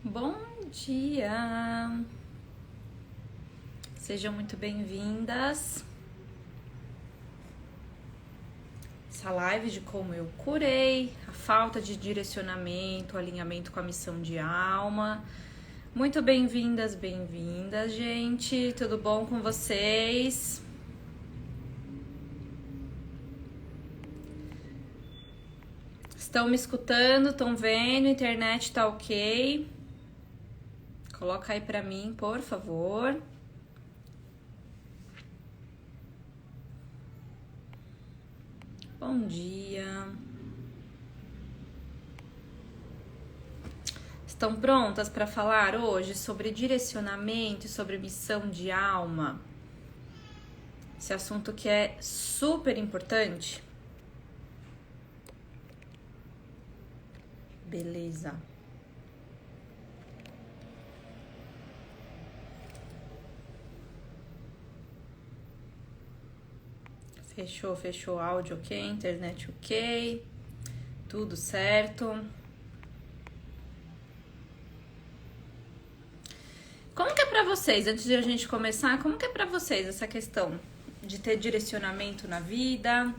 Bom dia! Sejam muito bem-vindas. Essa live de como eu curei, a falta de direcionamento, alinhamento com a missão de alma. Muito bem-vindas, gente. Tudo bom com vocês? Estão me escutando? Estão vendo? A internet tá ok? Coloca aí pra mim, por favor. Bom dia. Estão prontas para falar hoje sobre direcionamento e sobre missão de alma? Esse assunto que é super importante. Beleza. Fechou o áudio ok, internet ok, tudo certo. Como que é pra vocês, antes de a gente começar, como que é pra vocês essa questão de ter direcionamento na vida,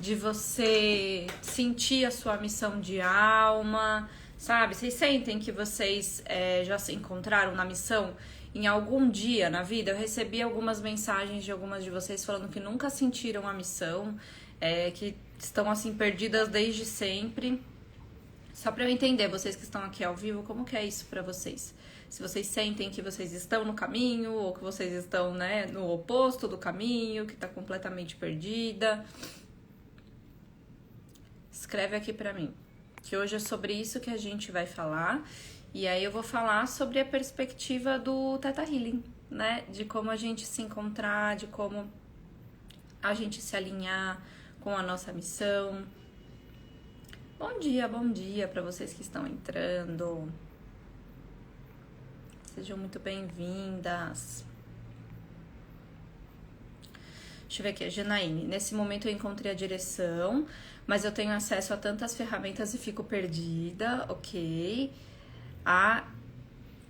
de você sentir a sua missão de alma, sabe? Vocês sentem que vocês já se encontraram na missão em algum dia na vida? Eu recebi algumas mensagens de algumas de vocês falando que nunca sentiram a missão, que estão assim perdidas desde sempre. Só pra eu entender, vocês que estão aqui ao vivo, como que é isso pra vocês? Se vocês sentem que vocês estão no caminho, ou que vocês estão, no oposto do caminho, que tá completamente perdida. Escreve aqui pra mim, que hoje é sobre isso que a gente vai falar. E aí eu vou falar sobre a perspectiva do Theta Healing, né? De como a gente se encontrar, de como a gente se alinhar com a nossa missão. Bom dia para vocês que estão entrando. Sejam muito bem-vindas. Deixa eu ver aqui, a Janaíne. Nesse momento eu encontrei a direção, mas eu tenho acesso a tantas ferramentas e fico perdida, ok. A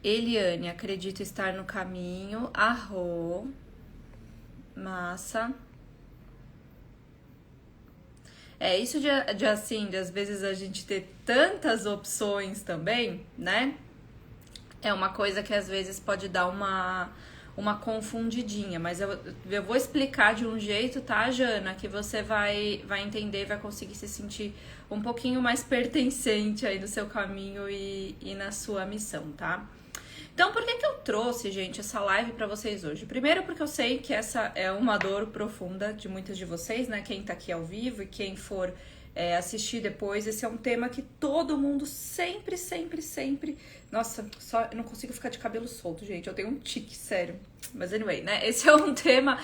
Eliane, acredito estar no caminho. Arro. Massa. Isso de às vezes a gente ter tantas opções também, né? É uma coisa que às vezes pode dar uma confundidinha, mas eu vou explicar de um jeito, tá, Jana? Que você vai entender, vai conseguir se sentir um pouquinho mais pertencente aí no seu caminho e na sua missão, tá? Então, por que eu trouxe, gente, essa live pra vocês hoje? Primeiro porque eu sei que essa é uma dor profunda de muitas de vocês, né? Quem tá aqui ao vivo e quem for assistir depois, esse é um tema que todo mundo sempre... Nossa, eu não consigo ficar de cabelo solto, gente, eu tenho um tique, sério. Mas anyway, né, esse é um tema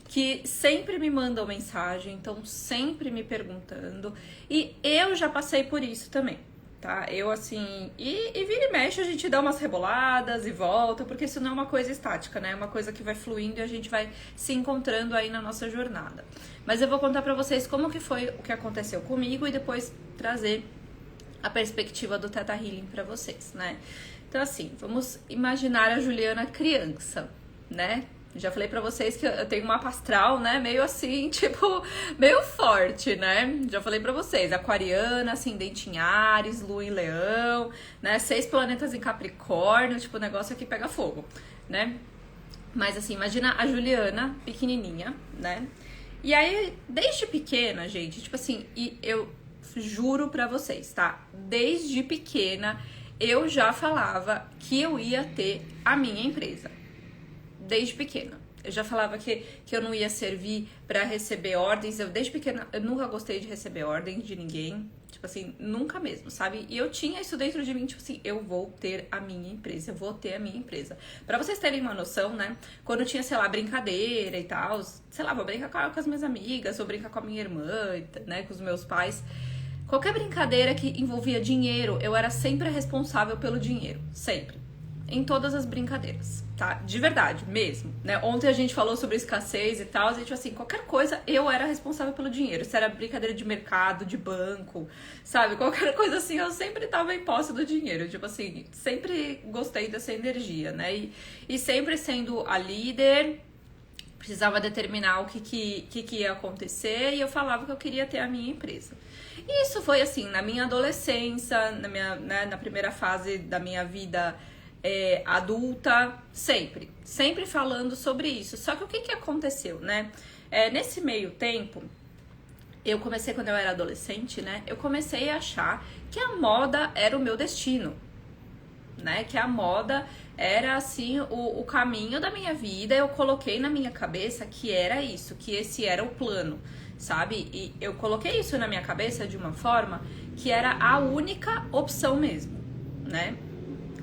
que sempre me mandam mensagem, então sempre me perguntando, e eu já passei por isso também, tá? Eu assim, e vira e mexe a gente dá umas reboladas e volta, porque isso não é uma coisa estática, né? É uma coisa que vai fluindo e a gente vai se encontrando aí na nossa jornada. Mas eu vou contar pra vocês como que foi o que aconteceu comigo e depois trazer a perspectiva do Theta Healing pra vocês, né? Então assim, vamos imaginar a Juliana criança, né? Já falei pra vocês que eu tenho uma mapa astral, né? Meio assim, tipo, meio forte, né? Já falei pra vocês, aquariana, ascendente em Áries, lua em Leão, né? 6 planetas em Capricórnio, tipo, o negócio aqui pega fogo, né? Mas assim, imagina a Juliana pequenininha, né? E aí, desde pequena, gente, tipo assim, e eu juro pra vocês, tá? Desde pequena, eu já falava que eu ia ter a minha empresa. Desde pequena. Eu já falava que eu não ia servir pra receber ordens. Desde pequena, eu nunca gostei de receber ordens de ninguém. Tipo assim, nunca mesmo, sabe? E eu tinha isso dentro de mim, tipo assim, eu vou ter a minha empresa, eu vou ter a minha empresa. Pra vocês terem uma noção, né? Quando tinha, sei lá, brincadeira e tal, sei lá, vou brincar com as minhas amigas, vou brincar com a minha irmã, né? Com os meus pais. Qualquer brincadeira que envolvia dinheiro, eu era sempre a responsável pelo dinheiro. Sempre. em todas as brincadeiras, tá? De verdade, mesmo, né? Ontem a gente falou sobre escassez e tal, e tipo assim, qualquer coisa eu era responsável pelo dinheiro. Se era brincadeira de mercado, de banco, sabe? Qualquer coisa assim, eu sempre tava em posse do dinheiro. Tipo assim, sempre gostei dessa energia, né? E sempre sendo a líder, precisava determinar o que ia acontecer, e eu falava que eu queria ter a minha empresa. E isso foi assim, na minha adolescência, na primeira fase da minha vida adulta, sempre falando sobre isso. Só que o que aconteceu, né? Nesse meio tempo, eu comecei, quando eu era adolescente, né? Eu comecei a achar que a moda era o meu destino, né? Que a moda era, assim, o caminho da minha vida. Eu coloquei na minha cabeça que era isso, que esse era o plano, sabe? E eu coloquei isso na minha cabeça de uma forma que era a única opção mesmo, né?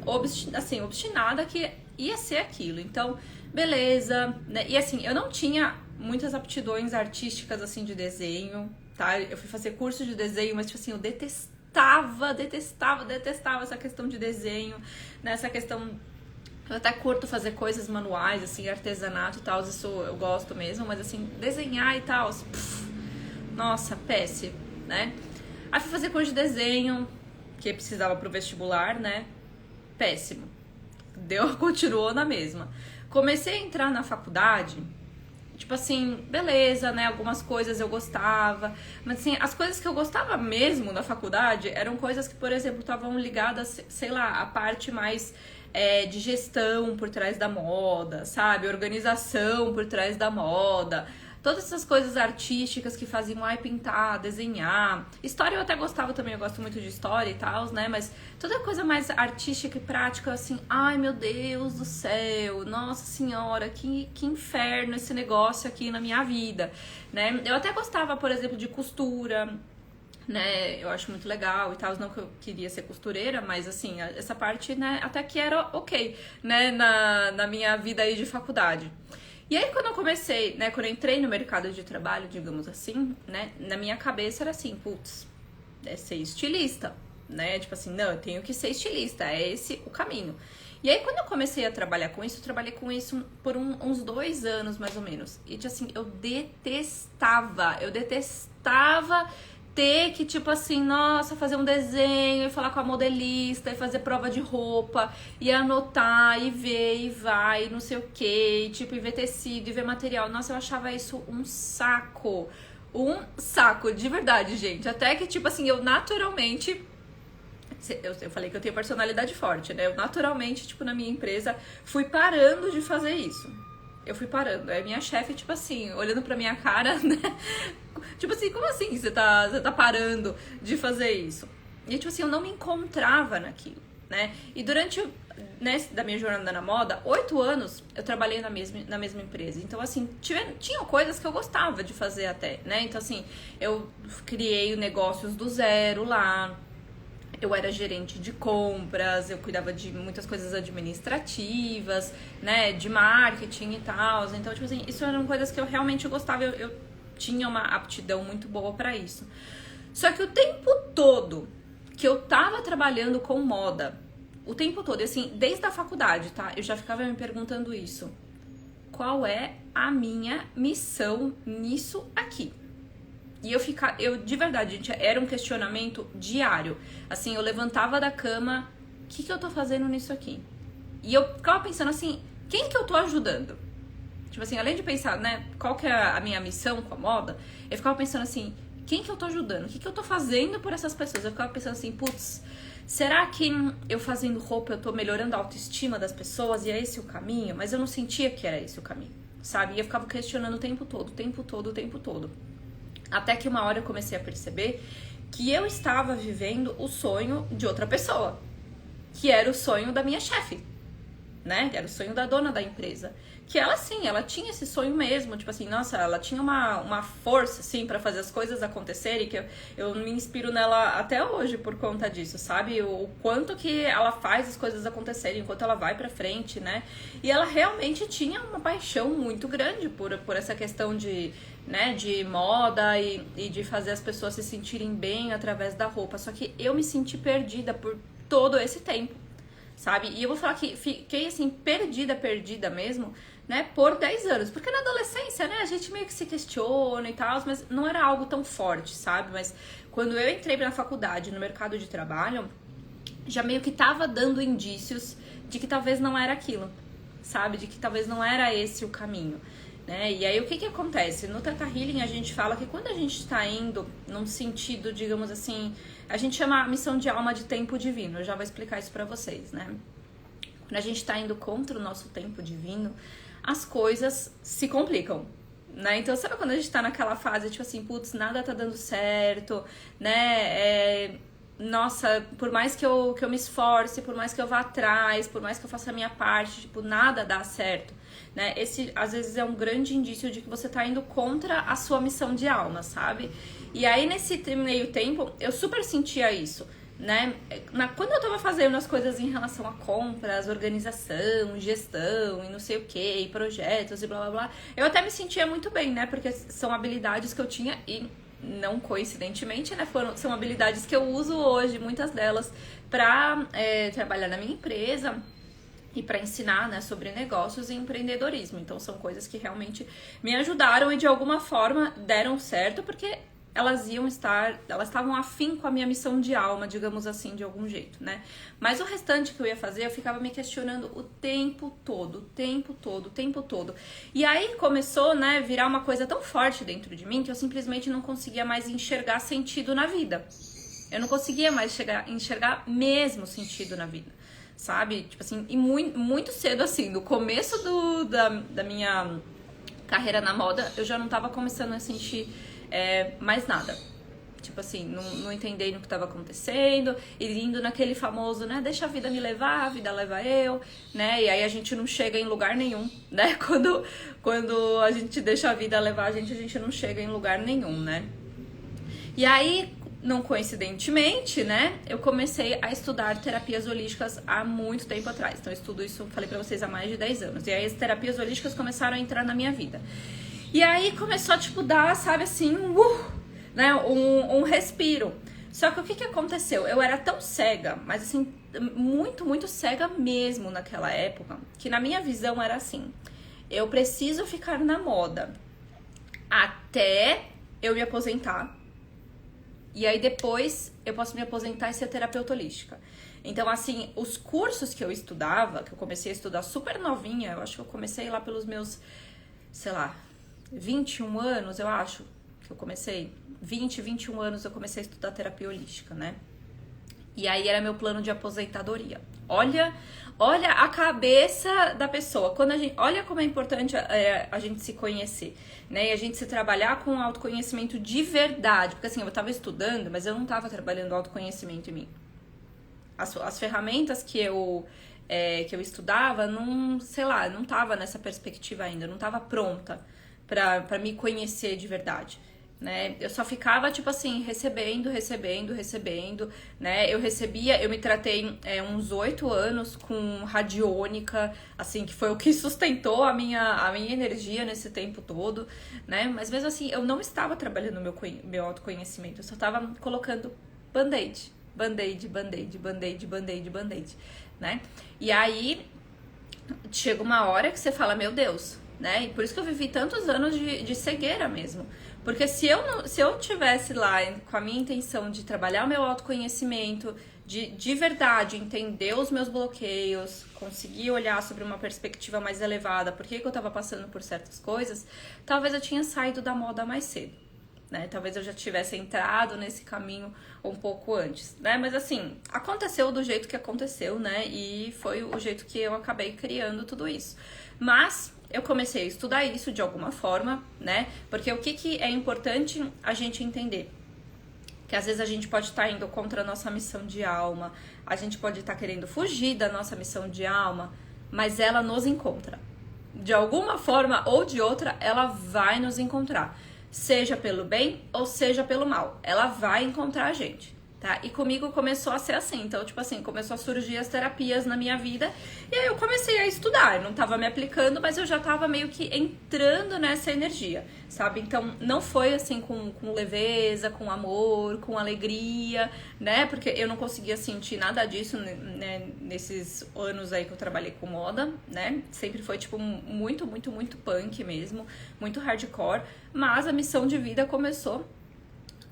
Obstinada que ia ser aquilo. Então, beleza, né? E assim, eu não tinha muitas aptidões artísticas, assim, de desenho, tá? Eu fui fazer curso de desenho, mas, tipo assim, eu detestava essa questão de desenho, né? Essa questão... Eu até curto fazer coisas manuais, assim, artesanato e tal, isso eu gosto mesmo, mas assim, desenhar e tal, nossa, péssimo, né? Aí fui fazer curso de desenho, que precisava pro vestibular, né? Péssimo. Continuou na mesma. Comecei a entrar na faculdade, tipo assim, beleza, né? Algumas coisas eu gostava, mas assim, as coisas que eu gostava mesmo na faculdade eram coisas que, por exemplo, estavam ligadas, sei lá, a parte mais de gestão por trás da moda, sabe? Organização por trás da moda. Todas essas coisas artísticas que faziam pintar, desenhar. História eu até gostava também, eu gosto muito de história e tal, né? Mas toda coisa mais artística e prática, assim, ai meu Deus do céu, nossa senhora, que inferno esse negócio aqui na minha vida, né? Eu até gostava, por exemplo, de costura, né, eu acho muito legal e tal, não que eu queria ser costureira, mas assim, essa parte, né, até que era ok, né, na minha vida aí de faculdade. E aí quando eu comecei, né, quando eu entrei no mercado de trabalho, digamos assim, né, na minha cabeça era assim, putz, é ser estilista, né, tipo assim, não, eu tenho que ser estilista, é esse o caminho. E aí quando eu comecei a trabalhar com isso, eu trabalhei com isso por uns 2 anos, mais ou menos. E assim, eu detestava ter que, tipo assim, nossa, fazer um desenho e falar com a modelista e fazer prova de roupa e anotar e ver e vai, e não sei o que, tipo, e ver tecido e ver material. Nossa, eu achava isso um saco. Um saco, de verdade, gente. Até que, tipo assim, eu naturalmente... Eu falei que eu tenho personalidade forte, né? Eu naturalmente, tipo, na minha empresa, fui parando de fazer isso. Eu fui parando. Aí minha chefe, tipo assim, olhando pra minha cara, né? Tipo assim, como assim você tá parando de fazer isso? E tipo assim, eu não me encontrava naquilo, né? E durante, né, da minha jornada na moda, 8 anos eu trabalhei na mesma empresa. Então assim, tinham coisas que eu gostava de fazer até, né? Então assim, eu criei negócios do zero lá. Eu era gerente de compras, eu cuidava de muitas coisas administrativas, né, de marketing e tal. Então, tipo assim, isso eram coisas que eu realmente gostava, eu tinha uma aptidão muito boa pra isso. Só que o tempo todo que eu tava trabalhando com moda, o tempo todo, assim, desde a faculdade, tá? Eu já ficava me perguntando isso. Qual é a minha missão nisso aqui? E eu de verdade, gente, era um questionamento diário. Assim, eu levantava da cama, o que eu tô fazendo nisso aqui? E eu ficava pensando assim, quem que eu tô ajudando? Tipo assim, além de pensar, né, qual que é a minha missão com a moda, eu ficava pensando assim, quem que eu tô ajudando? O que eu tô fazendo por essas pessoas? Eu ficava pensando assim, putz, será que eu fazendo roupa eu tô melhorando a autoestima das pessoas e é esse o caminho? Mas eu não sentia que era esse o caminho, sabe? E eu ficava questionando o tempo todo. Até que uma hora eu comecei a perceber que eu estava vivendo o sonho de outra pessoa, que era o sonho da minha chefe, né? Era o sonho da dona da empresa. Que ela, sim, ela tinha esse sonho mesmo, tipo assim, nossa, ela tinha uma força, assim, pra fazer as coisas acontecerem, que eu me inspiro nela até hoje por conta disso, sabe? O quanto que ela faz as coisas acontecerem, enquanto ela vai pra frente, né? E ela realmente tinha uma paixão muito grande por essa questão de, né, de moda e de fazer as pessoas se sentirem bem através da roupa. Só que eu me senti perdida por todo esse tempo, sabe? E eu vou falar que fiquei, assim, perdida mesmo, né, por 10 anos. Porque na adolescência, né, a gente meio que se questiona e tal, mas não era algo tão forte, sabe? Mas quando eu entrei na faculdade, no mercado de trabalho, já meio que tava dando indícios de que talvez não era aquilo, sabe? De que talvez não era esse o caminho, né? E aí o que acontece? No Theta Healing a gente fala que quando a gente está indo num sentido, digamos assim, a gente chama a missão de alma de tempo divino. Eu já vou explicar isso pra vocês, né? Quando a gente tá indo contra o nosso tempo divino, as coisas se complicam, né? Então, sabe quando a gente tá naquela fase, tipo assim, putz, nada tá dando certo, né? Nossa, por mais que eu me esforce, por mais que eu vá atrás, por mais que eu faça a minha parte, tipo, nada dá certo, né? Esse, às vezes, é um grande indício de que você tá indo contra a sua missão de alma, sabe? E aí, nesse meio tempo, eu super sentia isso, né? Quando eu tava fazendo as coisas em relação a compras, organização, gestão e não sei o que, projetos e blá blá blá, eu até me sentia muito bem, né? Porque são habilidades que eu tinha e não coincidentemente, né? São habilidades que eu uso hoje, muitas delas, pra trabalhar na minha empresa e para ensinar, né, sobre negócios e empreendedorismo. Então são coisas que realmente me ajudaram e de alguma forma deram certo, porque elas estavam afim com a minha missão de alma, digamos assim, de algum jeito, né? Mas o restante que eu ia fazer, eu ficava me questionando o tempo todo. E aí começou, né, virar uma coisa tão forte dentro de mim que eu simplesmente não conseguia mais enxergar sentido na vida. Eu não conseguia mais enxergar mesmo sentido na vida, sabe? Tipo assim, e muito cedo, assim, no começo da minha carreira na moda, eu já não tava começando a sentir mais nada. Tipo assim, não entendendo o que estava acontecendo, e indo naquele famoso, né, deixa a vida me levar, a vida leva eu, né, e aí a gente não chega em lugar nenhum, né, quando a gente deixa a vida levar a gente não chega em lugar nenhum, né. E aí, não coincidentemente, né, eu comecei a estudar terapias holísticas há muito tempo atrás. Então eu estudo isso, falei pra vocês, há mais de 10 anos. E aí as terapias holísticas começaram a entrar na minha vida. E aí começou a, tipo, dar, sabe, assim, né, um respiro. Só que o que aconteceu? Eu era tão cega, mas assim, muito cega mesmo naquela época, que na minha visão era assim, eu preciso ficar na moda até eu me aposentar, e aí depois eu posso me aposentar e ser terapeuta holística. Então, assim, os cursos que eu estudava, que eu comecei a estudar super novinha, eu acho que eu comecei lá pelos meus, sei lá, 21 anos, eu acho que eu comecei, 21 anos eu comecei a estudar terapia holística, né? E aí era meu plano de aposentadoria. Olha a cabeça da pessoa. Olha como é importante a gente se conhecer, né? E a gente se trabalhar com autoconhecimento de verdade. Porque assim, eu tava estudando, mas eu não tava trabalhando autoconhecimento em mim. As ferramentas que eu estudava, não tava nessa perspectiva ainda, não tava pronta pra me conhecer de verdade, né? Eu só ficava, tipo assim, recebendo, né? Eu me tratei uns 8 anos com radiônica, assim, que foi o que sustentou a minha energia nesse tempo todo, né? Mas mesmo assim, eu não estava trabalhando meu autoconhecimento, eu só estava colocando band-aid, né? E aí, chega uma hora que você fala, meu Deus, né? E por isso que eu vivi tantos anos de cegueira mesmo. Porque se eu tivesse lá com a minha intenção de trabalhar o meu autoconhecimento, de verdade entender os meus bloqueios, conseguir olhar sobre uma perspectiva mais elevada, por que eu tava passando por certas coisas, talvez eu tinha saído da moda mais cedo, né? Talvez eu já tivesse entrado nesse caminho um pouco antes, né? Mas assim, aconteceu do jeito que aconteceu, né? E foi o jeito que eu acabei criando tudo isso. Mas eu comecei a estudar isso de alguma forma, né? Porque o que é importante a gente entender? Que às vezes a gente pode estar indo contra a nossa missão de alma, a gente pode estar querendo fugir da nossa missão de alma, mas ela nos encontra. De alguma forma ou de outra, ela vai nos encontrar. Seja pelo bem ou seja pelo mal. Ela vai encontrar a gente, tá? E comigo começou a ser assim, então, tipo assim, começou a surgir as terapias na minha vida, e aí eu comecei a estudar, eu não tava me aplicando, mas eu já tava meio que entrando nessa energia, sabe? Então, não foi assim com leveza, com amor, com alegria, né? Porque eu não conseguia sentir nada disso, né, nesses anos aí que eu trabalhei com moda, né? Sempre foi, tipo, muito, muito, muito punk mesmo, muito hardcore, mas a missão de vida começou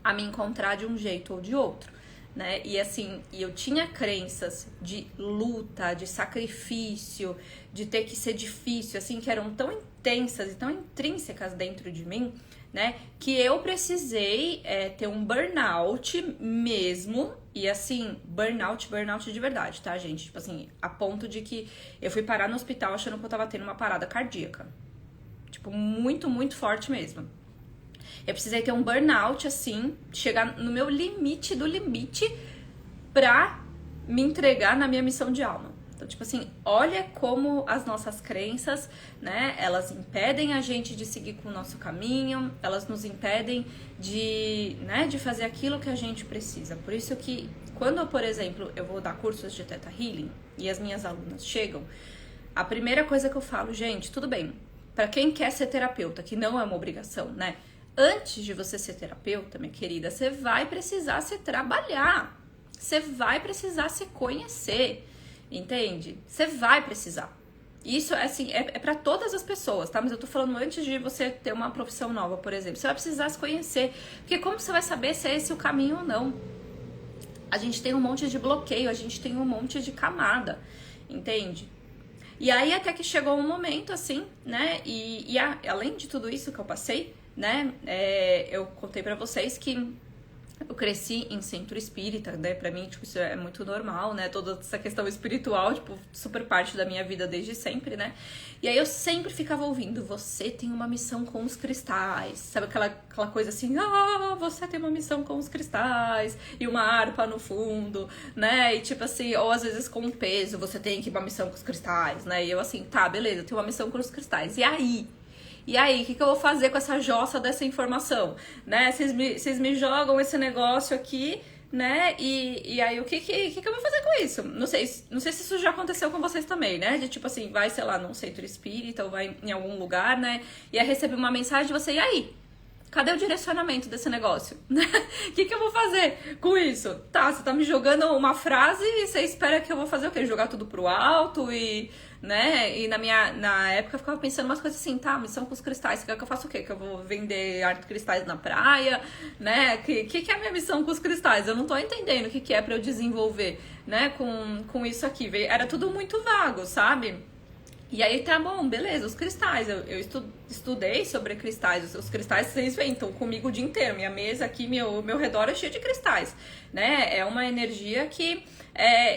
a me encontrar de um jeito ou de outro. Né? E assim, eu tinha crenças de luta, de sacrifício, de ter que ser difícil, assim, que eram tão intensas e tão intrínsecas dentro de mim, né? Que eu precisei ter um burnout mesmo, e assim, burnout de verdade, tá, gente? Tipo assim, a ponto de que eu fui parar no hospital achando que eu tava tendo uma parada cardíaca. Tipo, muito, muito forte mesmo. Eu precisei ter um burnout, assim, chegar no meu limite do limite pra me entregar na minha missão de alma. Então, tipo assim, olha como as nossas crenças, né, elas impedem a gente de seguir com o nosso caminho, elas nos impedem de, né, de fazer aquilo que a gente precisa. Por isso que, quando, por exemplo, eu vou dar cursos de Theta Healing e as minhas alunas chegam, a primeira coisa que eu falo, gente, tudo bem, pra quem quer ser terapeuta, que não é uma obrigação, né, antes de você ser terapeuta, minha querida, você vai precisar se trabalhar. Você vai precisar se conhecer. Entende? Você vai precisar. Isso, assim, é pra todas as pessoas, tá? Mas eu tô falando antes de você ter uma profissão nova, por exemplo. Você vai precisar se conhecer. Porque como você vai saber se é esse o caminho ou não? A gente tem um monte de bloqueio, a gente tem um monte de camada. Entende? E aí até que chegou um momento, assim, né? Além de tudo isso que eu passei, né, eu contei pra vocês que eu cresci em centro espírita, né, pra mim, tipo, isso é muito normal, né, toda essa questão espiritual, tipo, super parte da minha vida desde sempre, né, e aí eu sempre ficava ouvindo, você tem uma missão com os cristais, sabe aquela coisa assim, você tem uma missão com os cristais, e uma harpa no fundo, né, e tipo assim, ou às vezes com um peso, você tem que ir uma missão com os cristais, né, e eu assim, tá, beleza, eu tenho uma missão com os cristais, e aí, o que eu vou fazer com essa jossa dessa informação, né? Vocês me jogam esse negócio aqui, né? E aí, o que eu vou fazer com isso? Não sei se isso já aconteceu com vocês também, né? De tipo assim, vai, sei lá, num centro espírita ou vai em algum lugar, né? E aí recebe uma mensagem de você, e aí? Cadê o direcionamento desse negócio? O que eu vou fazer com isso? Tá, você tá me jogando uma frase e você espera que eu vou fazer o quê? Jogar tudo pro alto e, né? E na época eu ficava pensando umas coisas assim, tá, missão com os cristais, você quer que eu faça o quê? Que eu vou vender arte de cristais na praia, né? Que é a minha missão com os cristais? Eu não tô entendendo o que é pra eu desenvolver, né? Com isso aqui. Era tudo muito vago, sabe? E aí, tá bom, beleza, os cristais, eu estudei sobre cristais, os cristais vocês veem, estão comigo o dia inteiro, minha mesa aqui, meu redor é cheio de cristais, né, é uma energia que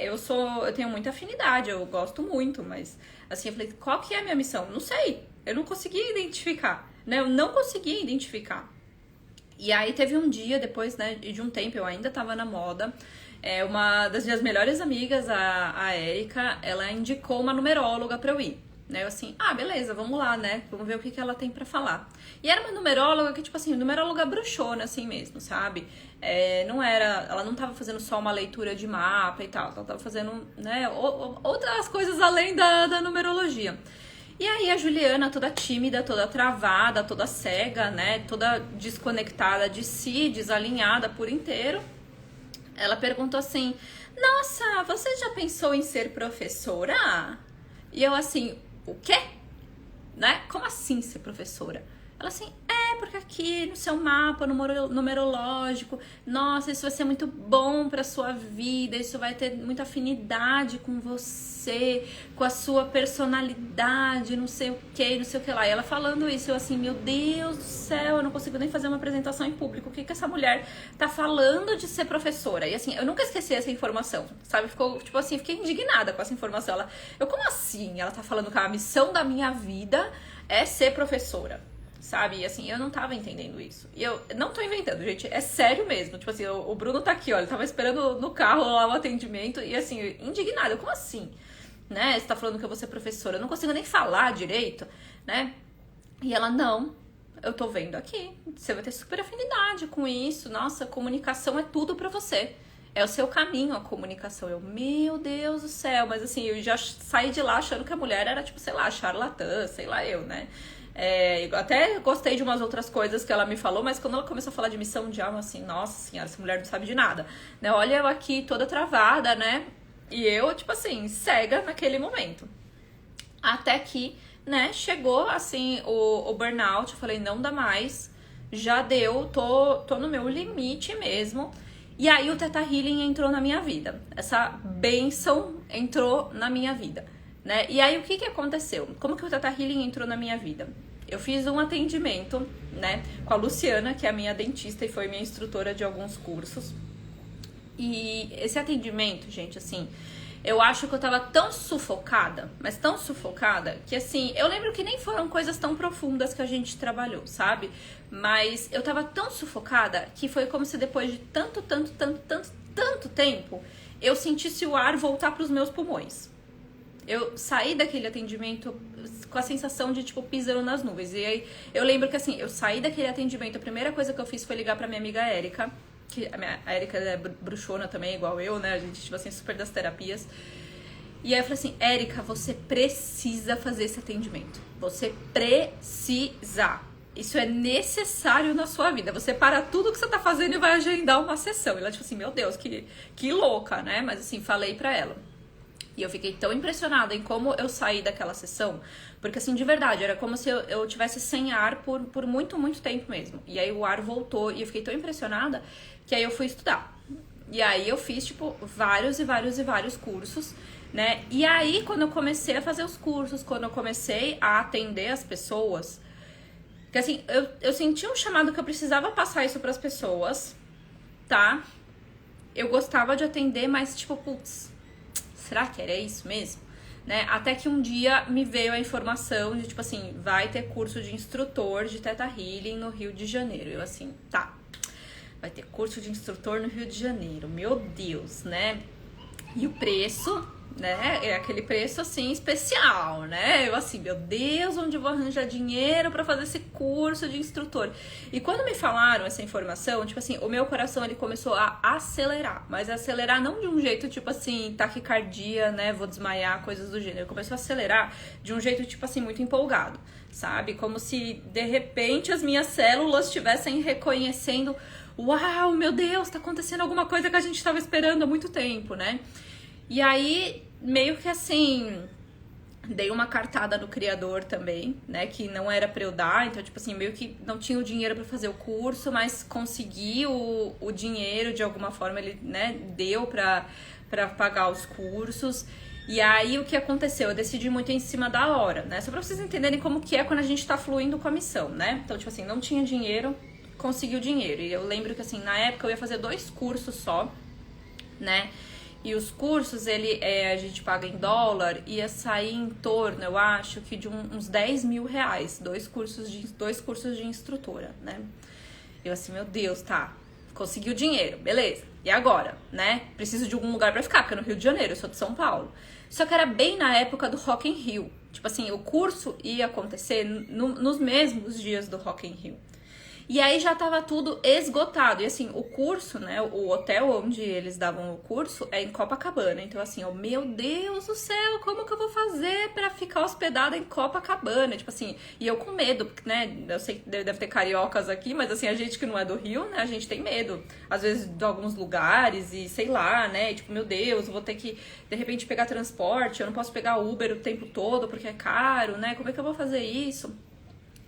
eu tenho muita afinidade, eu gosto muito, mas assim, eu falei, qual que é a minha missão? Não sei, eu não consegui identificar, né, eu não consegui identificar. E aí teve um dia, depois, né, de um tempo, eu ainda tava na moda, uma das minhas melhores amigas, a Érica, ela indicou uma numeróloga pra eu ir. Né? Eu assim, beleza, vamos lá, né? Vamos ver o que ela tem pra falar. E era uma numeróloga que, tipo assim, numeróloga bruxona, assim mesmo, sabe? Ela não tava fazendo só uma leitura de mapa e tal, ela tava fazendo, né, outras coisas além da numerologia. E aí a Juliana, toda tímida, toda travada, toda cega, né? Toda desconectada de si, desalinhada por inteiro. Ela perguntou assim, nossa, você já pensou em ser professora? E eu assim, o quê? Né? Como assim ser professora? Ela assim, porque aqui no seu mapa numerológico, nossa, isso vai ser muito bom pra sua vida, isso vai ter muita afinidade com você, com a sua personalidade, não sei o que lá. E ela falando isso, eu assim, meu Deus do céu, eu não consigo nem fazer uma apresentação em público. O que essa mulher tá falando de ser professora? E assim, eu nunca esqueci essa informação, sabe? Tipo assim, fiquei indignada com essa informação. Como assim? Ela tá falando que a missão da minha vida é ser professora. Sabe? E assim, eu não tava entendendo isso. E eu não tô inventando, gente. É sério mesmo. Tipo assim, o Bruno tá aqui, ó. Ele tava esperando no carro lá o atendimento. E assim, indignada. Como assim? Né? Você tá falando que eu vou ser professora. Eu não consigo nem falar direito, né? E ela, não. Eu tô vendo aqui. Você vai ter super afinidade com isso. Nossa, comunicação é tudo pra você. É o seu caminho, a comunicação. Meu Deus do céu, mas assim, eu já saí de lá achando que a mulher era, tipo, sei lá, charlatã, sei lá eu, né? Eu até gostei de umas outras coisas que ela me falou, mas quando ela começou a falar de missão de alma, assim, nossa senhora, essa mulher não sabe de nada, né? Olha eu aqui toda travada, né? E eu, tipo assim, cega naquele momento. Até que, né, chegou, assim, o burnout, eu falei, não dá mais, já deu, tô no meu limite mesmo. E aí o Theta Healing entrou na minha vida, essa bênção entrou na minha vida, né? E aí o que aconteceu? Como que o Theta Healing entrou na minha vida? Eu fiz um atendimento, né, com a Luciana, que é a minha dentista e foi minha instrutora de alguns cursos. E esse atendimento, gente, assim, eu acho que eu tava tão sufocada, mas tão sufocada, que assim, eu lembro que nem foram coisas tão profundas que a gente trabalhou, sabe? Mas eu tava tão sufocada que foi como se depois de tanto tempo, eu sentisse o ar voltar pros meus pulmões. Eu saí daquele atendimento com a sensação de, tipo, pisando nas nuvens. E aí, eu lembro que assim, eu saí daquele atendimento, a primeira coisa que eu fiz foi ligar pra minha amiga Érica, que a Érica é bruxona também, igual eu, né? A gente, tipo assim, super das terapias. E aí eu falei assim, Érica, você precisa fazer esse atendimento. Você precisa. Isso é necessário na sua vida. Você para tudo que você tá fazendo e vai agendar uma sessão. E ela, tipo assim, meu Deus, que louca, né? Mas assim, falei pra ela. E eu fiquei tão impressionada em como eu saí daquela sessão, porque assim, de verdade, era como se eu tivesse sem ar por muito tempo mesmo. E aí o ar voltou e eu fiquei tão impressionada que aí eu fui estudar. E aí eu fiz, tipo, vários cursos, né? E aí, quando eu comecei a fazer os cursos, quando eu comecei a atender as pessoas, que assim, eu senti um chamado que eu precisava passar isso pras pessoas, tá? Eu gostava de atender, mas tipo, putz, será que era isso mesmo? Né? Até que um dia me veio a informação de, tipo assim, vai ter curso de instrutor de Theta Healing no Rio de Janeiro. Eu assim, tá, vai ter curso de instrutor no Rio de Janeiro, meu Deus, né? E o preço, né, é aquele preço, assim, especial, né? Eu assim, meu Deus, onde eu vou arranjar dinheiro pra fazer esse curso de instrutor? E quando me falaram essa informação, tipo assim, o meu coração, ele começou a acelerar. Mas acelerar não de um jeito, tipo assim, taquicardia, né, vou desmaiar, coisas do gênero. Começou a acelerar de um jeito, tipo assim, muito empolgado, sabe? Como se, de repente, as minhas células estivessem reconhecendo, uau, meu Deus, tá acontecendo alguma coisa que a gente tava esperando há muito tempo, né? E aí, meio que assim, dei uma cartada no criador também, né? Que não era pra eu dar, então, tipo assim, meio que não tinha o dinheiro pra fazer o curso, mas consegui o dinheiro de alguma forma, ele, né, deu pra pagar os cursos. E aí, o que aconteceu? Eu decidi muito em cima da hora, né? Só pra vocês entenderem como que é quando a gente tá fluindo com a missão, né? Então, tipo assim, não tinha dinheiro, consegui o dinheiro. E eu lembro que, assim, na época eu ia fazer 2 cursos só, né? E os cursos, a gente paga em dólar, ia sair em torno, eu acho, que de uns 10 mil reais. 2 cursos de instrutora, né? Eu assim, meu Deus, tá, consegui o dinheiro, beleza. E agora, né? Preciso de algum lugar pra ficar, porque é no Rio de Janeiro, eu sou de São Paulo. Só que era bem na época do Rock in Rio. Tipo assim, o curso ia acontecer nos mesmos dias do Rock in Rio. E aí já tava tudo esgotado. E assim, o curso, né, o hotel onde eles davam o curso é em Copacabana. Então assim, oh, meu Deus do céu, como que eu vou fazer pra ficar hospedada em Copacabana? Tipo assim, e eu com medo, porque, né, eu sei que deve ter cariocas aqui, mas assim, a gente que não é do Rio, né, a gente tem medo. Às vezes de alguns lugares e sei lá, né, e, tipo, meu Deus, eu vou ter que, de repente, pegar transporte, eu não posso pegar Uber o tempo todo porque é caro, né, como é que eu vou fazer isso?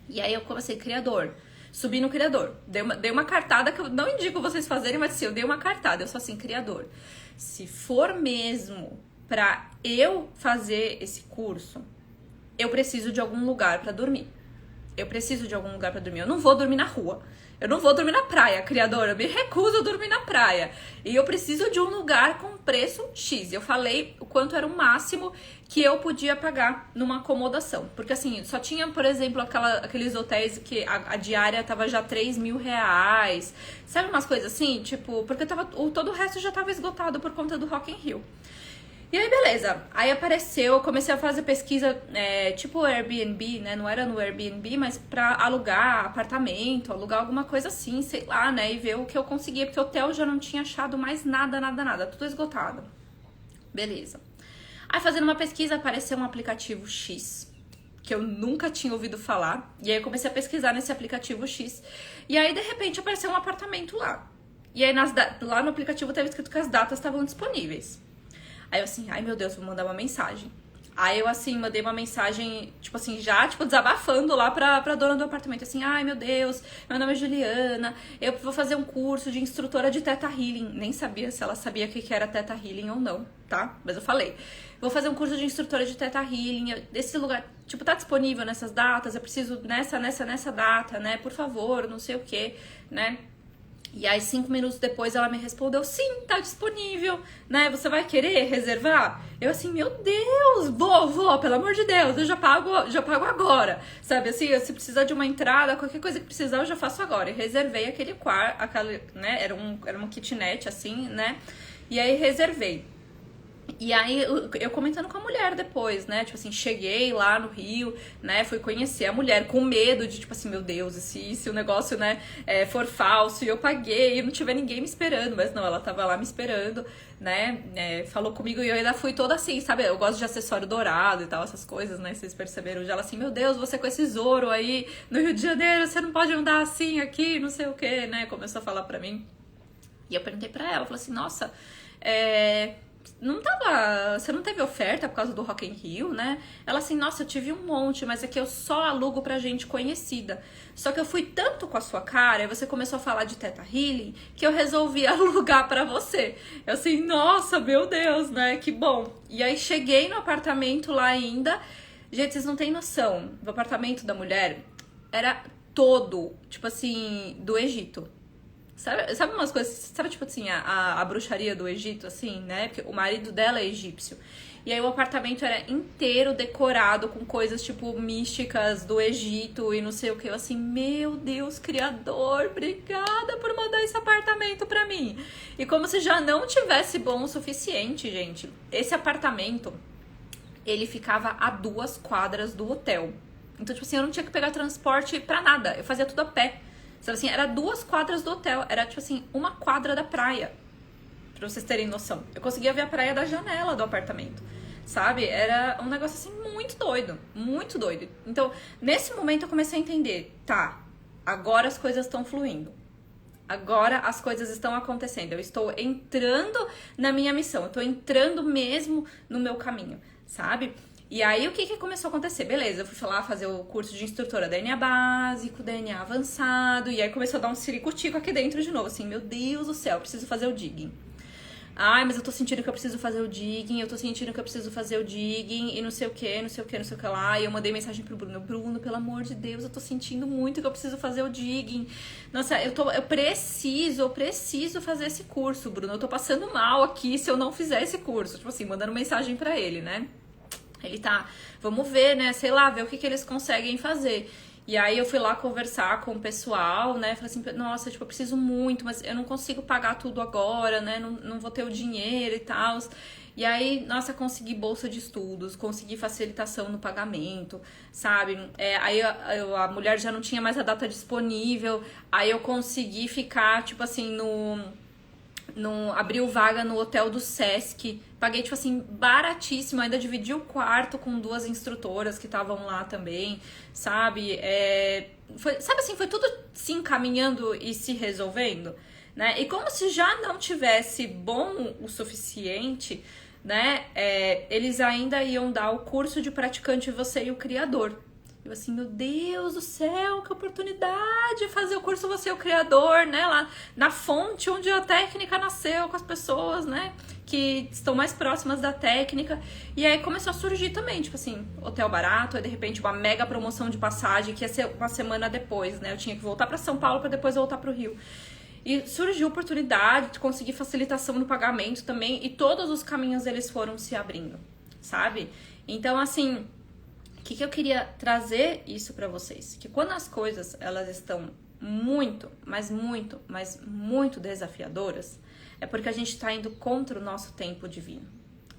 E aí eu comecei, criador, subi no criador, dei uma cartada que eu não indico vocês fazerem, mas assim, eu dei uma cartada, eu sou assim, criador, se for mesmo pra eu fazer esse curso, eu preciso de algum lugar pra dormir. Eu preciso de algum lugar pra dormir. Eu não vou dormir na rua. Eu não vou dormir na praia, criador. Eu me recuso a dormir na praia. E eu preciso de um lugar com preço X. Eu falei o quanto era o máximo que eu podia pagar numa acomodação. Porque assim, só tinha, por exemplo, aqueles hotéis que a diária tava já 3 mil reais. Sabe umas coisas assim? Tipo, porque todo o resto já tava esgotado por conta do Rock in Rio. E aí, beleza. Aí apareceu, eu comecei a fazer pesquisa, tipo Airbnb, né? Não era no Airbnb, mas pra alugar apartamento, alugar alguma coisa assim, sei lá, né? E ver o que eu conseguia, porque hotel eu já não tinha achado mais nada, nada, nada. Tudo esgotado. Beleza. Aí, fazendo uma pesquisa, apareceu um aplicativo X, que eu nunca tinha ouvido falar. E aí, eu comecei a pesquisar nesse aplicativo X. E aí, de repente, apareceu um apartamento lá. E aí, lá no aplicativo, tava escrito que as datas estavam disponíveis. Aí eu assim, ai meu Deus, vou mandar uma mensagem. Aí eu assim, mandei uma mensagem, tipo assim, já, tipo, desabafando lá pra dona do apartamento, assim, ai meu Deus, meu nome é Juliana, eu vou fazer um curso de instrutora de Theta Healing. Nem sabia se ela sabia o que era Theta Healing ou não, tá? Mas eu falei, vou fazer um curso de instrutora de Theta Healing, esse lugar, tipo, tá disponível nessas datas, eu preciso nessa data, né, por favor, não sei o que, né? E aí, 5 minutos depois, ela me respondeu, sim, tá disponível, né? Você vai querer reservar? Eu assim, meu Deus, vou, pelo amor de Deus, eu já pago agora, sabe? Assim, se precisar de uma entrada, qualquer coisa que precisar, eu já faço agora. E reservei aquele quarto, né? Era uma kitnet, assim, né? E aí, reservei. E aí, eu comentando com a mulher depois, né? Tipo assim, cheguei lá no Rio, né? Fui conhecer a mulher com medo de, tipo assim, meu Deus, e se o negócio, né, for falso e eu paguei e não tiver ninguém me esperando. Mas não, ela tava lá me esperando, né? Falou comigo e eu ainda fui toda assim, sabe? Eu gosto de acessório dourado e tal, essas coisas, né? Vocês perceberam já ela assim, meu Deus, você com esse ouro aí no Rio de Janeiro, você não pode andar assim aqui, não sei o que, né? Começou a falar pra mim. E eu perguntei pra ela, falei assim, nossa, você não teve oferta por causa do Rock in Rio, né? Ela assim, nossa, eu tive um monte, mas é que eu só alugo pra gente conhecida. Só que eu fui tanto com a sua cara, e você começou a falar de Theta Healing, que eu resolvi alugar pra você. Eu assim, nossa, meu Deus, né? Que bom. E aí cheguei no apartamento lá ainda. Gente, vocês não têm noção. O apartamento da mulher era todo, tipo assim, do Egito. Sabe umas coisas, sabe tipo assim, a bruxaria do Egito, assim, né? Porque o marido dela é egípcio. E aí o apartamento era inteiro decorado com coisas tipo místicas do Egito e não sei o que. Eu assim, meu Deus, criador, obrigada por mandar esse apartamento pra mim. E como se já não tivesse bom o suficiente, gente, esse apartamento, ele ficava a 2 quadras do hotel. Então, tipo assim, eu não tinha que pegar transporte pra nada, eu fazia tudo a pé. Sabe assim, era 2 quadras do hotel, era tipo assim, 1 quadra da praia, pra vocês terem noção. Eu conseguia ver a praia da janela do apartamento, sabe? Era um negócio assim muito doido, muito doido. Então, nesse momento eu comecei a entender, tá, agora as coisas estão fluindo. Agora as coisas estão acontecendo, eu estou entrando na minha missão, eu estou entrando mesmo no meu caminho, sabe? E aí, o que começou a acontecer? Beleza, eu fui lá fazer o curso de instrutora DNA básico, DNA avançado, e aí começou a dar um ciricutico aqui dentro de novo, assim, meu Deus do céu, eu preciso fazer o digging. Ai, mas eu tô sentindo que eu preciso fazer o digging, eu tô sentindo que eu preciso fazer o digging, e não sei o que, não sei o que, não sei o que lá. E eu mandei mensagem pro Bruno, Bruno, pelo amor de Deus, eu tô sentindo muito que eu preciso fazer o digging. Nossa, eu preciso fazer esse curso, Bruno, eu tô passando mal aqui se eu não fizer esse curso. Tipo assim, mandando mensagem pra ele, né? Ele tá, vamos ver, né, sei lá, ver o que eles conseguem fazer. E aí eu fui lá conversar com o pessoal, né, falei assim, nossa, tipo, eu preciso muito, mas eu não consigo pagar tudo agora, né, não vou ter o dinheiro e tal. E aí, nossa, consegui bolsa de estudos, consegui facilitação no pagamento, sabe? Aí a mulher já não tinha mais a data disponível, aí eu consegui ficar, tipo assim, abriu vaga no hotel do Sesc, paguei, tipo assim, baratíssimo, ainda dividi o quarto com 2 instrutoras que estavam lá também, sabe? Sabe assim, foi tudo se encaminhando e se resolvendo, né? E como se já não tivesse bom o suficiente, né? Eles ainda iam dar o curso de praticante Você e o Criador. Eu assim, meu Deus do céu, que oportunidade fazer o curso Você é o Criador, né? Lá na fonte onde a técnica nasceu, com as pessoas, né? Que estão mais próximas da técnica. E aí começou a surgir também, tipo assim, hotel barato, aí de repente uma mega promoção de passagem, que ia ser uma semana depois, né? Eu tinha que voltar para São Paulo para depois voltar para o Rio. E surgiu a oportunidade de conseguir facilitação no pagamento também, e todos os caminhos eles foram se abrindo, sabe? Então, assim, o que eu queria trazer isso pra vocês? Que quando as coisas, elas estão muito, mas muito desafiadoras, é porque a gente tá indo contra o nosso tempo divino.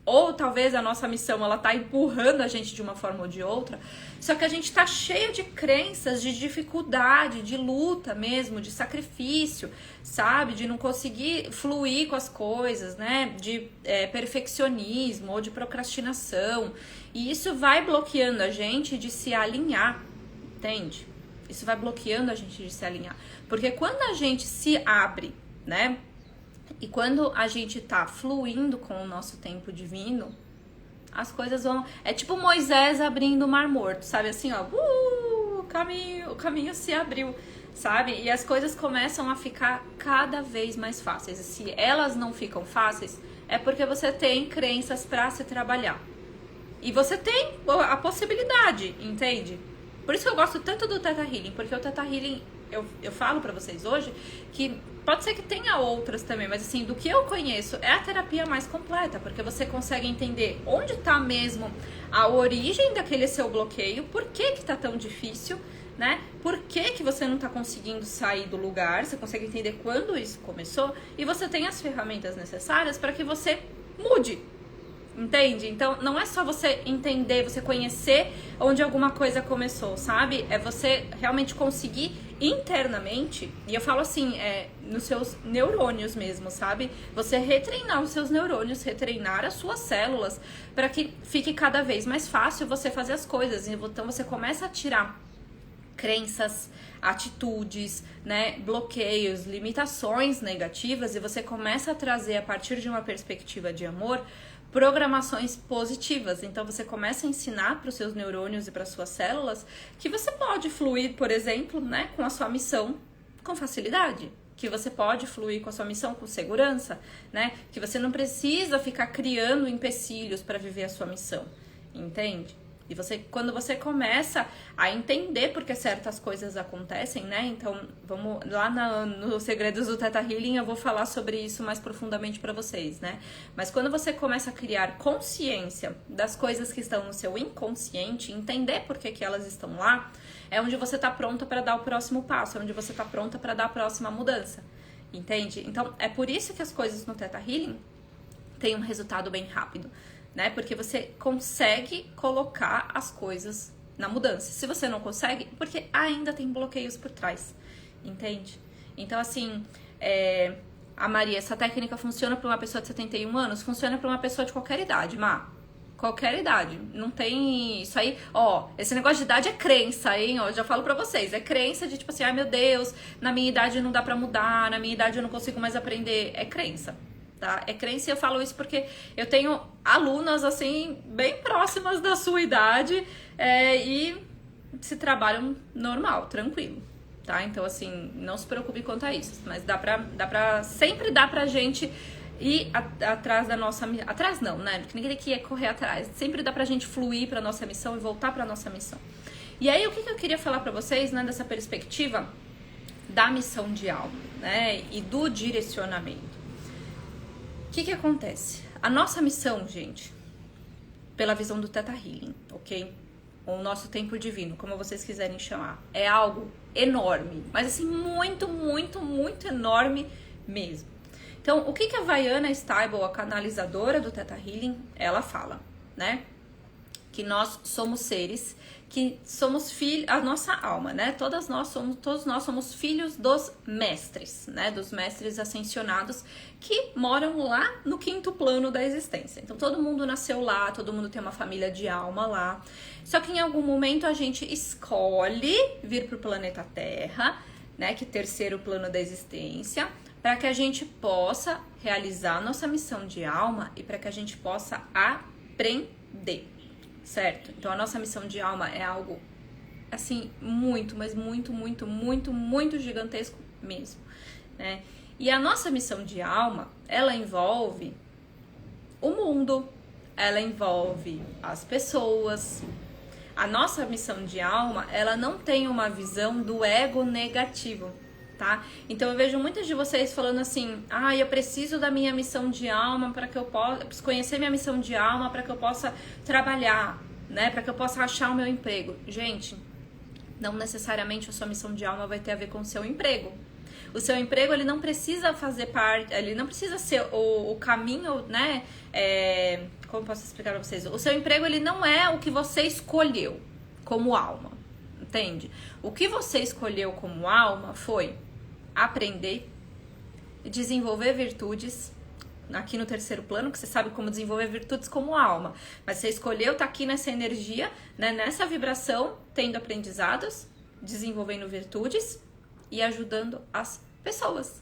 ou talvez a nossa missão ela tá empurrando a gente de uma forma ou de outra, só que a gente tá cheia de crenças, de dificuldade, de luta mesmo, de sacrifício, sabe? De não conseguir fluir com as coisas, né? De perfeccionismo ou de procrastinação. E isso vai bloqueando a gente de se alinhar, entende? Isso vai bloqueando a gente de se alinhar. Porque quando a gente se abre, né? E quando a gente tá fluindo com o nosso tempo divino, as coisas vão... É tipo Moisés abrindo o Mar Morto, sabe? Assim, ó, o caminho se abriu, sabe? E as coisas começam a ficar cada vez mais fáceis. E se elas não ficam fáceis, é porque você tem crenças pra se trabalhar. E você tem a possibilidade, entende? Por isso que eu gosto tanto do Theta Healing, porque o Theta Healing, eu falo pra vocês hoje, que pode ser que tenha outras também, mas assim, do que eu conheço, é a terapia mais completa, porque você consegue entender onde tá mesmo a origem daquele seu bloqueio, por que que tá tão difícil, né? Por que que você não tá conseguindo sair do lugar, você consegue entender quando isso começou, e você tem as ferramentas necessárias para que você mude. Entende? Então, não é só você entender, você conhecer onde alguma coisa começou, sabe? É você realmente conseguir internamente, e eu falo assim, nos seus neurônios mesmo, sabe? Você retreinar os seus neurônios, retreinar as suas células, para que fique cada vez mais fácil você fazer as coisas. Então, você começa a tirar crenças, atitudes, né, bloqueios, limitações negativas, e você começa a trazer, a partir de uma perspectiva de amor, programações positivas. Então você começa a ensinar para os seus neurônios e para as suas células que você pode fluir, por exemplo, né, com a sua missão com facilidade, que você pode fluir com a sua missão com segurança, né, que você não precisa ficar criando empecilhos para viver a sua missão, entende? E quando você começa a entender por que certas coisas acontecem, né? Então, vamos lá no Segredos do Theta Healing, eu vou falar sobre isso mais profundamente para vocês, né? Mas quando você começa a criar consciência das coisas que estão no seu inconsciente, entender por que elas estão lá, é onde você tá pronta para dar o próximo passo, é onde você tá pronta para dar a próxima mudança, entende? Então, é por isso que as coisas no Theta Healing têm um resultado bem rápido, né? Porque você consegue colocar as coisas na mudança. Se você não consegue, porque ainda tem bloqueios por trás, entende? Então, assim, a Maria, essa técnica funciona para uma pessoa de 71 anos? Funciona para uma pessoa de qualquer idade, qualquer idade. Não tem isso aí, ó, esse negócio de idade é crença, hein? Ó, já falo pra vocês, é crença de tipo assim, ai meu Deus, na minha idade não dá pra mudar, na minha idade eu não consigo mais aprender. É crença. Tá? É crença, e eu falo isso porque eu tenho alunas, assim, bem próximas da sua idade e se trabalham normal, tranquilo, tá? Então, assim, não se preocupe quanto a isso, mas sempre dá pra gente ir atrás da nossa... Atrás não, né? Porque ninguém aqui é correr atrás. Sempre dá pra gente fluir pra nossa missão e voltar pra nossa missão. E aí, o que eu queria falar pra vocês, né, dessa perspectiva da missão de alma, né, e do direcionamento. O que acontece? A nossa missão, gente, pela visão do Theta Healing, ok? Ou o nosso tempo divino, como vocês quiserem chamar, é algo enorme, mas assim, muito, muito, muito enorme mesmo. Então, o que a Vaiana Stable, a canalizadora do Theta Healing, ela fala, né? Que nós somos seres, que somos filhos, a nossa alma, né? Todos nós somos filhos dos mestres, né? Dos mestres ascensionados que moram lá no quinto plano da existência. Então todo mundo nasceu lá, todo mundo tem uma família de alma lá. Só que em algum momento a gente escolhe vir pro planeta Terra, né? Que é o terceiro plano da existência, para que a gente possa realizar a nossa missão de alma e para que a gente possa aprender. Certo? Então a nossa missão de alma é algo assim, muito, mas muito, muito, muito, muito gigantesco mesmo, né? E a nossa missão de alma, ela envolve o mundo, ela envolve as pessoas. A nossa missão de alma, ela não tem uma visão do ego negativo, tá? Então eu vejo muitas de vocês falando assim, eu preciso da minha missão de alma para que eu possa conhecer minha missão de alma para que eu possa trabalhar, né? Para que eu possa achar o meu emprego. Gente, não necessariamente a sua missão de alma vai ter a ver com o seu emprego. O seu emprego, ele não precisa fazer parte, ele não precisa ser o caminho, né? como eu posso explicar pra vocês? O seu emprego, ele não é o que você escolheu como alma, entende? O que você escolheu como alma foi aprender, desenvolver virtudes, aqui no terceiro plano, que você sabe como desenvolver virtudes como alma, mas você escolheu estar aqui nessa energia, né, nessa vibração, tendo aprendizados, desenvolvendo virtudes e ajudando as pessoas.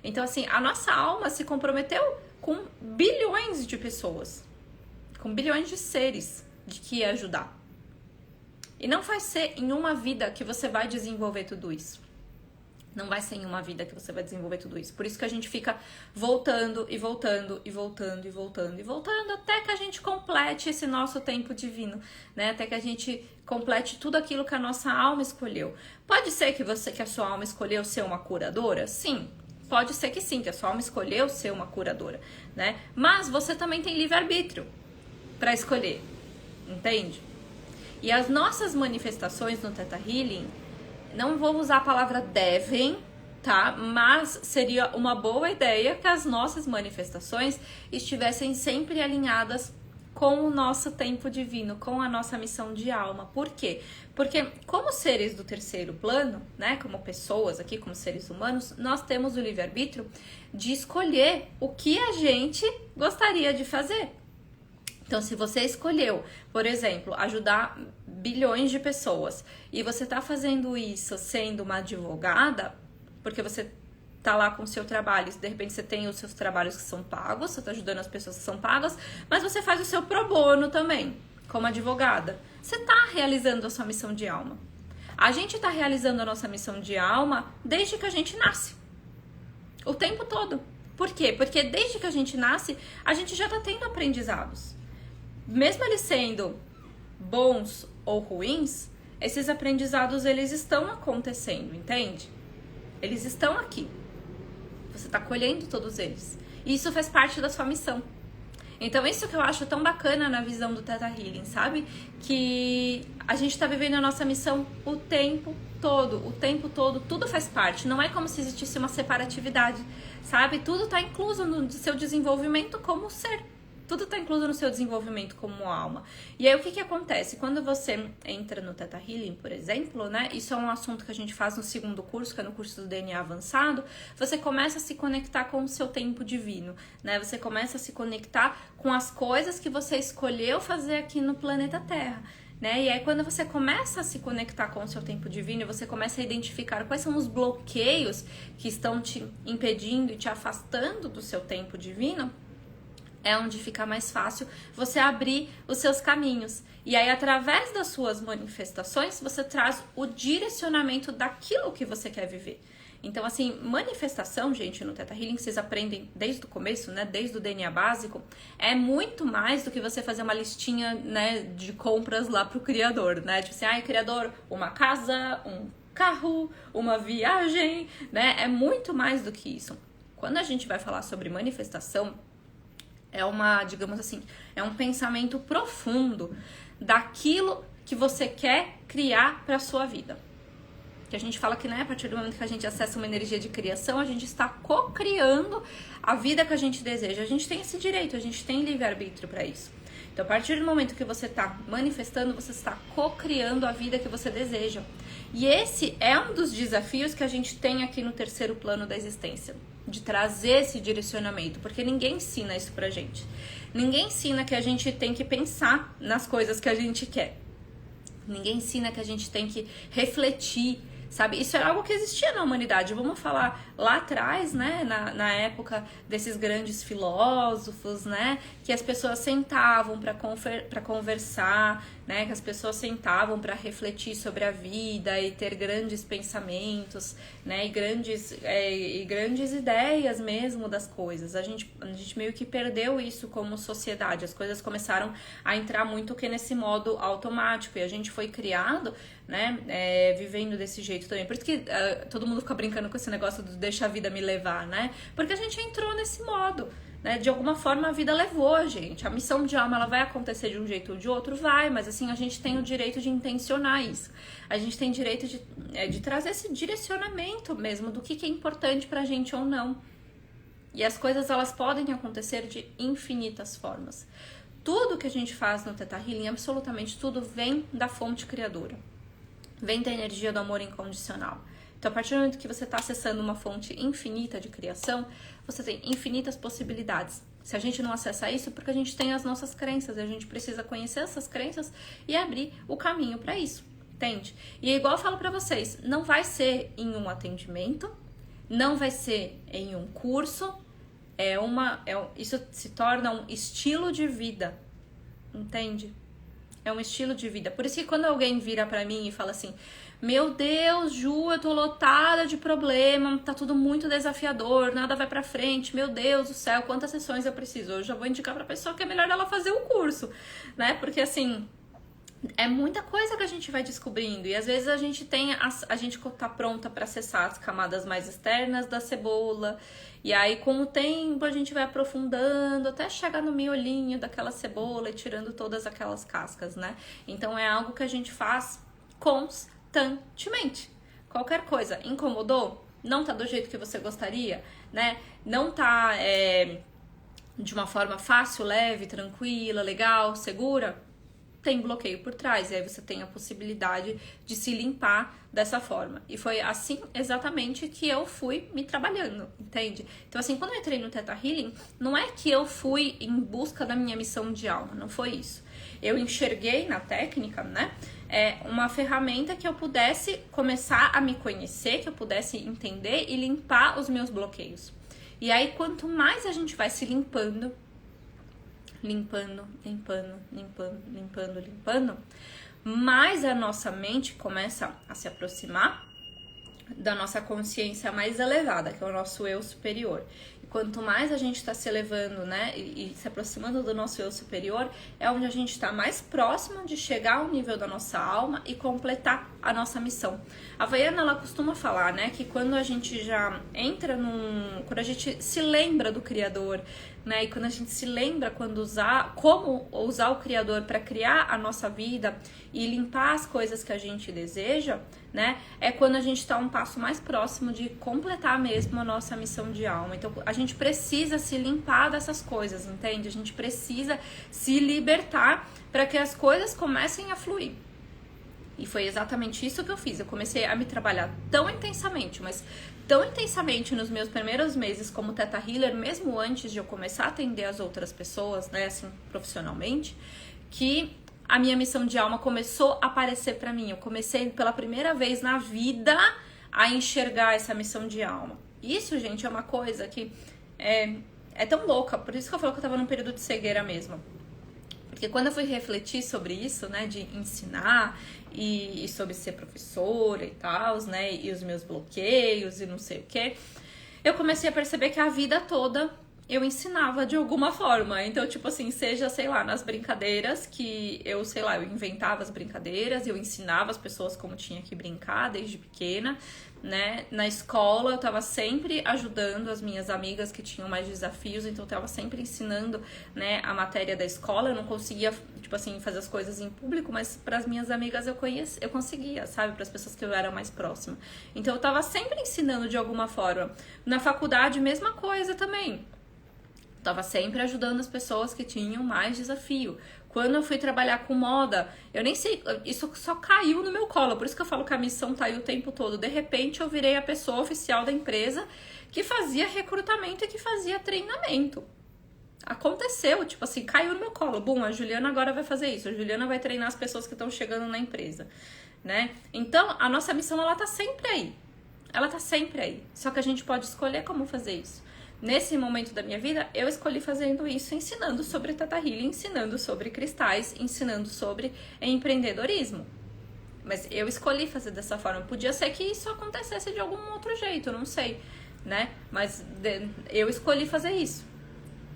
Então, assim, a nossa alma se comprometeu com bilhões de pessoas, com bilhões de seres de que ia ajudar. E não vai ser em uma vida que você vai desenvolver tudo isso. Não vai ser em uma vida que você vai desenvolver tudo isso. Por isso que a gente fica voltando e voltando e voltando e voltando e voltando até que a gente complete esse nosso tempo divino, né? Até que a gente complete tudo aquilo que a nossa alma escolheu. Pode ser que a sua alma escolheu ser uma curadora? Sim. Pode ser que sim, que a sua alma escolheu ser uma curadora, né? Mas você também tem livre-arbítrio para escolher, entende? E as nossas manifestações no Theta Healing, não vou usar a palavra devem, tá? Mas seria uma boa ideia que as nossas manifestações estivessem sempre alinhadas com o nosso tempo divino, com a nossa missão de alma. Por quê? Porque como seres do terceiro plano, né, como pessoas aqui, como seres humanos, nós temos o livre-arbítrio de escolher o que a gente gostaria de fazer. Então, se você escolheu, por exemplo, ajudar bilhões de pessoas e você está fazendo isso sendo uma advogada, porque você tá lá com o seu trabalho, de repente você tem os seus trabalhos que são pagos, você tá ajudando as pessoas que são pagas, mas você faz o seu pro bono também, como advogada. Você tá realizando a sua missão de alma. A gente tá realizando a nossa missão de alma desde que a gente nasce. O tempo todo. Por quê? Porque desde que a gente nasce, a gente já tá tendo aprendizados. Mesmo eles sendo bons ou ruins, esses aprendizados, eles estão acontecendo, entende? Eles estão aqui. Você está colhendo todos eles. E isso faz parte da sua missão. Então, isso que eu acho tão bacana na visão do Theta Healing, sabe? Que a gente está vivendo a nossa missão o tempo todo, tudo faz parte. Não é como se existisse uma separatividade, sabe? Tudo está incluso no seu desenvolvimento como ser. Tudo está incluso no seu desenvolvimento como alma. E aí, o que acontece? Quando você entra no Theta Healing, por exemplo, né? Isso é um assunto que a gente faz no segundo curso, que é no curso do DNA avançado. Você começa a se conectar com o seu tempo divino, né? Você começa a se conectar com as coisas que você escolheu fazer aqui no planeta Terra, né? E aí, quando você começa a se conectar com o seu tempo divino, você começa a identificar quais são os bloqueios que estão te impedindo e te afastando do seu tempo divino, é onde fica mais fácil você abrir os seus caminhos. E aí, através das suas manifestações, você traz o direcionamento daquilo que você quer viver. Então, assim, manifestação, gente, no Theta Healing, vocês aprendem desde o começo, né? Desde o DNA básico, é muito mais do que você fazer uma listinha, né, de compras lá pro criador, né? Tipo assim, ai, criador, uma casa, um carro, uma viagem, né? É muito mais do que isso. Quando a gente vai falar sobre manifestação, é uma, digamos assim, é um pensamento profundo daquilo que você quer criar para a sua vida. Que a gente fala que, né, a partir do momento que a gente acessa uma energia de criação, a gente está co-criando a vida que a gente deseja. A gente tem esse direito, a gente tem livre-arbítrio para isso. Então, a partir do momento que você está manifestando, você está co-criando a vida que você deseja. E esse é um dos desafios que a gente tem aqui no terceiro plano da existência, de trazer esse direcionamento, porque ninguém ensina isso pra gente. Ninguém ensina que a gente tem que pensar nas coisas que a gente quer. Ninguém ensina que a gente tem que refletir, sabe? Isso era algo que existia na humanidade. Vamos falar lá atrás, né? Na época desses grandes filósofos, né? Que as pessoas sentavam para conversar, né? Que as pessoas sentavam para refletir sobre a vida e ter grandes pensamentos, né? E grandes ideias mesmo das coisas. A gente meio que perdeu isso como sociedade. As coisas começaram a entrar muito que nesse modo automático. E a gente foi criado, né? Vivendo desse jeito também. Por isso que todo mundo fica brincando com esse negócio do deixa a vida me levar, né? Porque a gente entrou nesse modo, né? De alguma forma a vida levou a gente. A missão de alma, ela vai acontecer de um jeito ou de outro? Vai, mas assim, a gente tem o direito de intencionar isso. A gente tem direito de trazer esse direcionamento mesmo do que é importante pra gente ou não. E as coisas, elas podem acontecer de infinitas formas. tudo que a gente faz no Theta Healing, absolutamente tudo, vem da fonte criadora. Vem da energia do amor incondicional. Então, a partir do momento que você está acessando uma fonte infinita de criação, você tem infinitas possibilidades. Se a gente não acessa isso, é porque a gente tem as nossas crenças, e a gente precisa conhecer essas crenças e abrir o caminho para isso, entende? E é igual eu falo para vocês, não vai ser em um atendimento, não vai ser em um curso, isso se torna um estilo de vida, entende? É um estilo de vida. Por isso que quando alguém vira pra mim e fala assim, meu Deus, Ju, eu tô lotada de problema, tá tudo muito desafiador, nada vai pra frente, meu Deus do céu, quantas sessões eu preciso? Eu já vou indicar pra pessoa que é melhor ela fazer o curso, né? Porque assim, é muita coisa que a gente vai descobrindo e às vezes a gente tá pronta para acessar as camadas mais externas da cebola e aí com o tempo a gente vai aprofundando até chegar no miolinho daquela cebola e tirando todas aquelas cascas, né? Então é algo que a gente faz constantemente. Qualquer coisa incomodou, não tá do jeito que você gostaria, né? Não tá de uma forma fácil, leve, tranquila, legal, segura, tem bloqueio por trás, e aí você tem a possibilidade de se limpar dessa forma. E foi assim exatamente que eu fui me trabalhando, entende? Então assim, quando eu entrei no Theta Healing, não é que eu fui em busca da minha missão de alma, não foi isso. Eu enxerguei na técnica, né, uma ferramenta que eu pudesse começar a me conhecer, que eu pudesse entender e limpar os meus bloqueios. E aí, quanto mais a gente vai se limpando, mais a nossa mente começa a se aproximar da nossa consciência mais elevada, que é o nosso eu superior. E quanto mais a gente está se elevando, né, e se aproximando do nosso eu superior, é onde a gente está mais próximo de chegar ao nível da nossa alma e completar a nossa missão. A Vaiana, ela costuma falar, né, que quando a gente já entra quando a gente se lembra do Criador, né, e quando a gente se lembra como usar o Criador para criar a nossa vida e limpar as coisas que a gente deseja, né, é quando a gente está um passo mais próximo de completar mesmo a nossa missão de alma. Então, a gente precisa se limpar dessas coisas, entende? A gente precisa se libertar para que as coisas comecem a fluir. E foi exatamente isso que eu fiz. Eu comecei a me trabalhar tão intensamente, mas tão intensamente nos meus primeiros meses como Theta Healer, mesmo antes de eu começar a atender as outras pessoas, né, assim, profissionalmente, que a minha missão de alma começou a aparecer pra mim. Eu comecei pela primeira vez na vida a enxergar essa missão de alma. Isso, gente, é uma coisa que é tão louca. Por isso que eu falo que eu tava num período de cegueira mesmo. Porque quando eu fui refletir sobre isso, né, de ensinar e sobre ser professora e tal, né, e os meus bloqueios e não sei o quê, eu comecei a perceber que a vida toda eu ensinava de alguma forma. Então, tipo assim, seja, sei lá, nas brincadeiras que eu inventava as brincadeiras, eu ensinava as pessoas como tinha que brincar desde pequena, né? Na escola eu tava sempre ajudando as minhas amigas que tinham mais desafios, então eu tava sempre ensinando, né, a matéria da escola. Eu não conseguia, tipo assim, fazer as coisas em público, mas para as minhas amigas eu conseguia, sabe? Para as pessoas que eu era mais próxima. Então eu tava sempre ensinando de alguma forma. Na faculdade, mesma coisa também. Tava sempre ajudando as pessoas que tinham mais desafio. Quando eu fui trabalhar com moda, eu nem sei, isso só caiu no meu colo. Por isso que eu falo que a missão tá aí o tempo todo. De repente eu virei a pessoa oficial da empresa que fazia recrutamento e que fazia treinamento. Aconteceu, tipo assim, caiu no meu colo. Bum, a Juliana agora vai fazer isso. A Juliana vai treinar as pessoas que estão chegando na empresa, né? Então, a nossa missão, ela tá sempre aí. Ela tá sempre aí. Só que a gente pode escolher como fazer isso. Nesse momento da minha vida, eu escolhi fazendo isso, ensinando sobre Theta Healing, ensinando sobre cristais, ensinando sobre empreendedorismo. Mas eu escolhi fazer dessa forma. Podia ser que isso acontecesse de algum outro jeito, não sei, né? Mas eu escolhi fazer isso.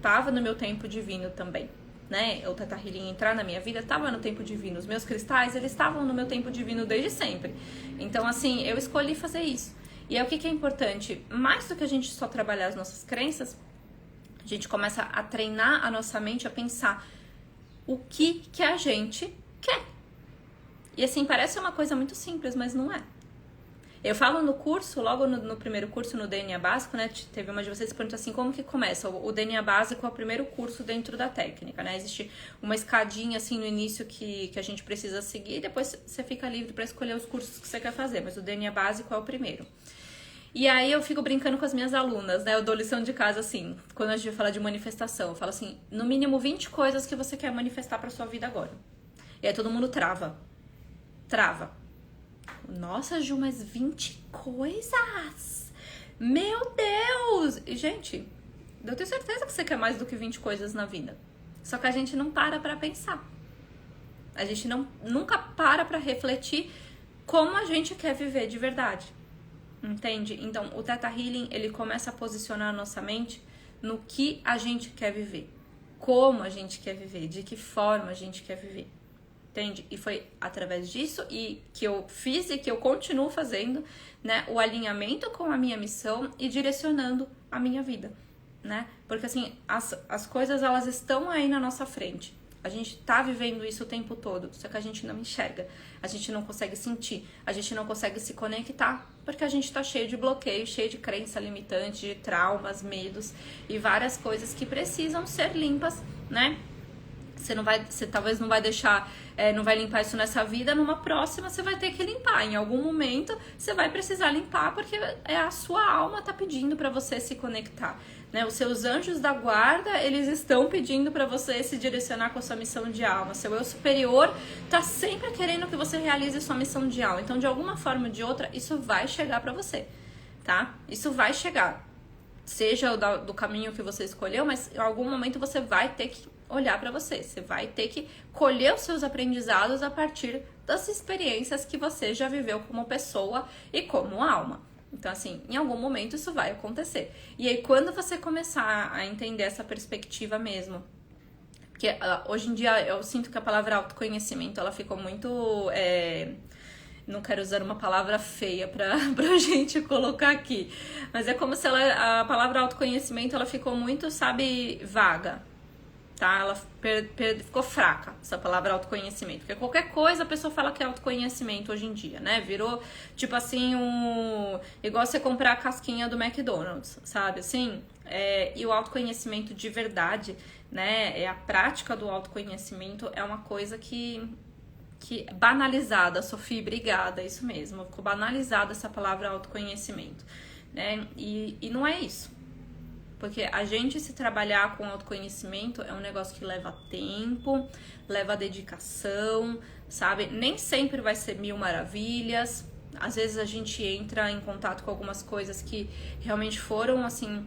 Tava no meu tempo divino também, né? O Theta Healing entrar na minha vida tava no tempo divino. Os meus cristais, eles estavam no meu tempo divino desde sempre. Então, assim, eu escolhi fazer isso. E aí, o que é importante? Mais do que a gente só trabalhar as nossas crenças, a gente começa a treinar a nossa mente a pensar o que a gente quer. E assim, parece uma coisa muito simples, mas não é. Eu falo no curso, logo no primeiro curso, no DNA Básico, né? Teve uma de vocês que perguntou assim, como que começa? O DNA Básico é o primeiro curso dentro da técnica, né? Existe uma escadinha, assim, no início que a gente precisa seguir, e depois você fica livre para escolher os cursos que você quer fazer, mas o DNA Básico é o primeiro. E aí eu fico brincando com as minhas alunas, né? Eu dou lição de casa, assim, quando a gente fala de manifestação, eu falo assim, no mínimo 20 coisas que você quer manifestar pra sua vida agora. E aí todo mundo trava. Nossa, Ju, mas 20 coisas? Meu Deus! E, gente, eu tenho certeza que você quer mais do que 20 coisas na vida. Só que a gente não para pra pensar. A gente nunca para pra refletir como a gente quer viver de verdade. Entende? Então, o Theta Healing, ele começa a posicionar a nossa mente no que a gente quer viver. Como a gente quer viver, de que forma a gente quer viver. Entende? E foi através disso e que eu fiz e que eu continuo fazendo, né, o alinhamento com a minha missão e direcionando a minha vida, né? Porque assim, as coisas, elas estão aí na nossa frente. A gente tá vivendo isso o tempo todo, só que a gente não enxerga, a gente não consegue sentir, a gente não consegue se conectar, porque a gente tá cheio de bloqueio, cheio de crença limitante, de traumas, medos e várias coisas que precisam ser limpas, né? Você talvez não vai deixar, não vai limpar isso nessa vida, numa próxima você vai ter que limpar. Em algum momento você vai precisar limpar, porque a sua alma tá pedindo para você se conectar, né? Os seus anjos da guarda, eles estão pedindo para você se direcionar com a sua missão de alma. Seu eu superior tá sempre querendo que você realize sua missão de alma. Então, de alguma forma ou de outra, isso vai chegar para você, tá? Isso vai chegar. Seja do caminho que você escolheu, mas em algum momento você vai ter que olhar para você. Você vai ter que colher os seus aprendizados a partir das experiências que você já viveu como pessoa e como alma. Então, assim, em algum momento isso vai acontecer. E aí, quando você começar a entender essa perspectiva mesmo, porque hoje em dia eu sinto que a palavra autoconhecimento, ela ficou muito... não quero usar uma palavra feia pra gente colocar aqui, mas é como se a palavra autoconhecimento, ela ficou muito, sabe, vaga, tá? Ela ficou fraca, essa palavra autoconhecimento, porque qualquer coisa a pessoa fala que é autoconhecimento hoje em dia, né? Virou, tipo assim, igual você comprar a casquinha do McDonald's, sabe, assim? E o autoconhecimento de verdade, né? A prática do autoconhecimento é uma coisa que banalizada, Sofia, obrigada, isso mesmo, ficou banalizada essa palavra autoconhecimento, né? E não é isso, porque a gente se trabalhar com autoconhecimento é um negócio que leva tempo, leva dedicação, sabe? Nem sempre vai ser mil maravilhas, às vezes a gente entra em contato com algumas coisas que realmente foram, assim,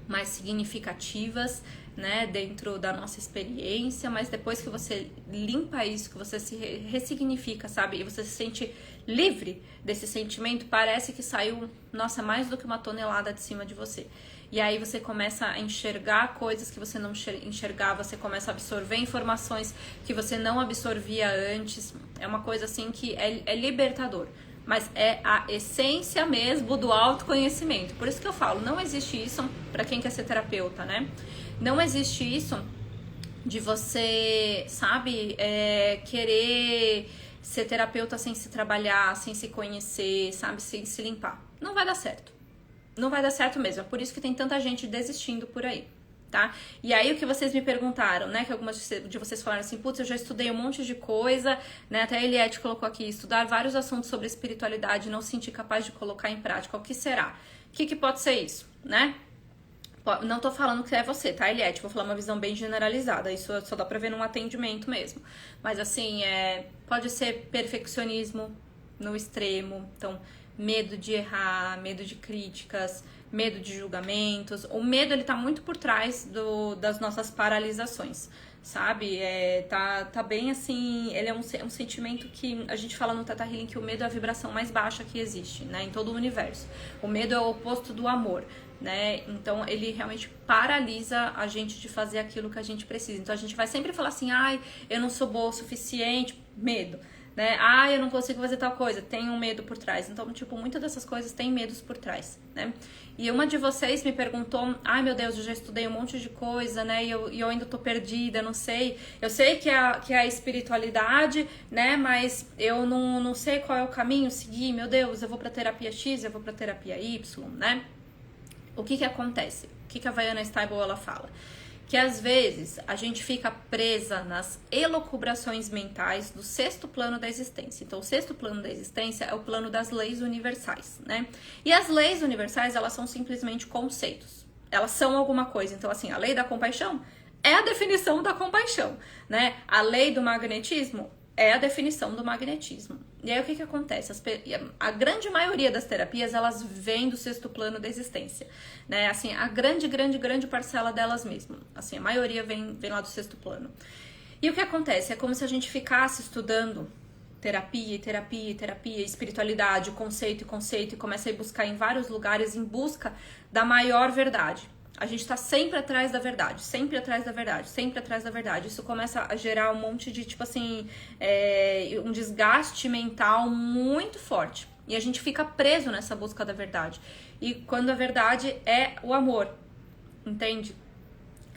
mais significativas, né, dentro da nossa experiência, mas depois que você limpa isso, que você se ressignifica, sabe, e você se sente livre desse sentimento, parece que saiu, nossa, mais do que uma tonelada de cima de você. E aí você começa a enxergar coisas que você não enxergava, você começa a absorver informações que você não absorvia antes. É uma coisa assim que é libertador. Mas é a essência mesmo do autoconhecimento. Por isso que eu falo, não existe isso para quem quer ser terapeuta, né? Não existe isso de você, sabe, querer ser terapeuta sem se trabalhar, sem se conhecer, sabe, sem se limpar. Não vai dar certo. Não vai dar certo mesmo. É por isso que tem tanta gente desistindo por aí, tá? E aí o que vocês me perguntaram, né, que algumas de vocês falaram assim, putz, eu já estudei um monte de coisa, né, até a Eliette colocou aqui, estudar vários assuntos sobre espiritualidade e não se sentir capaz de colocar em prática. O que será? O que pode ser isso, né? Não tô falando que é você, tá, Eliette? Vou falar uma visão bem generalizada, isso só dá pra ver num atendimento mesmo. Mas assim, pode ser perfeccionismo no extremo, então medo de errar, medo de críticas, medo de julgamentos. O medo, ele tá muito por trás das nossas paralisações, sabe? Tá bem assim, ele é um sentimento que a gente fala no Theta Healing que o medo é a vibração mais baixa que existe, né, em todo o universo. O medo é o oposto do amor, né? Então ele realmente paralisa a gente de fazer aquilo que a gente precisa. Então a gente vai sempre falar assim, ai, eu não sou boa o suficiente, medo, né? Ah, eu não consigo fazer tal coisa, tem um medo por trás. Então, tipo, muitas dessas coisas têm medos por trás, né? E uma de vocês me perguntou, ai meu Deus, eu já estudei um monte de coisa, né? E eu ainda tô perdida, não sei. Eu sei que é a espiritualidade, né? Mas eu não sei qual é o caminho seguir. Meu Deus, eu vou pra terapia X, eu vou pra terapia Y, né? O que acontece? O que a Vaiana Stable ela fala? Que às vezes a gente fica presa nas elucubrações mentais do sexto plano da existência. Então, o sexto plano da existência é o plano das leis universais, né? E as leis universais, elas são simplesmente conceitos. Elas são alguma coisa. Então, assim, a lei da compaixão é a definição da compaixão, né? A lei do magnetismo é a definição do magnetismo. E aí, o que acontece? A grande maioria das terapias, elas vêm do sexto plano da existência, né? Assim, a grande parcela delas mesmo. Assim, a maioria vem lá do sexto plano. E o que acontece? É como se a gente ficasse estudando terapia, espiritualidade, conceito, e começa a ir buscar em vários lugares em busca da maior verdade. A gente tá sempre atrás da verdade, sempre atrás da verdade, sempre atrás da verdade. Isso começa a gerar um monte de, tipo assim, um desgaste mental muito forte. E a gente fica preso nessa busca da verdade. E quando a verdade é o amor, entende?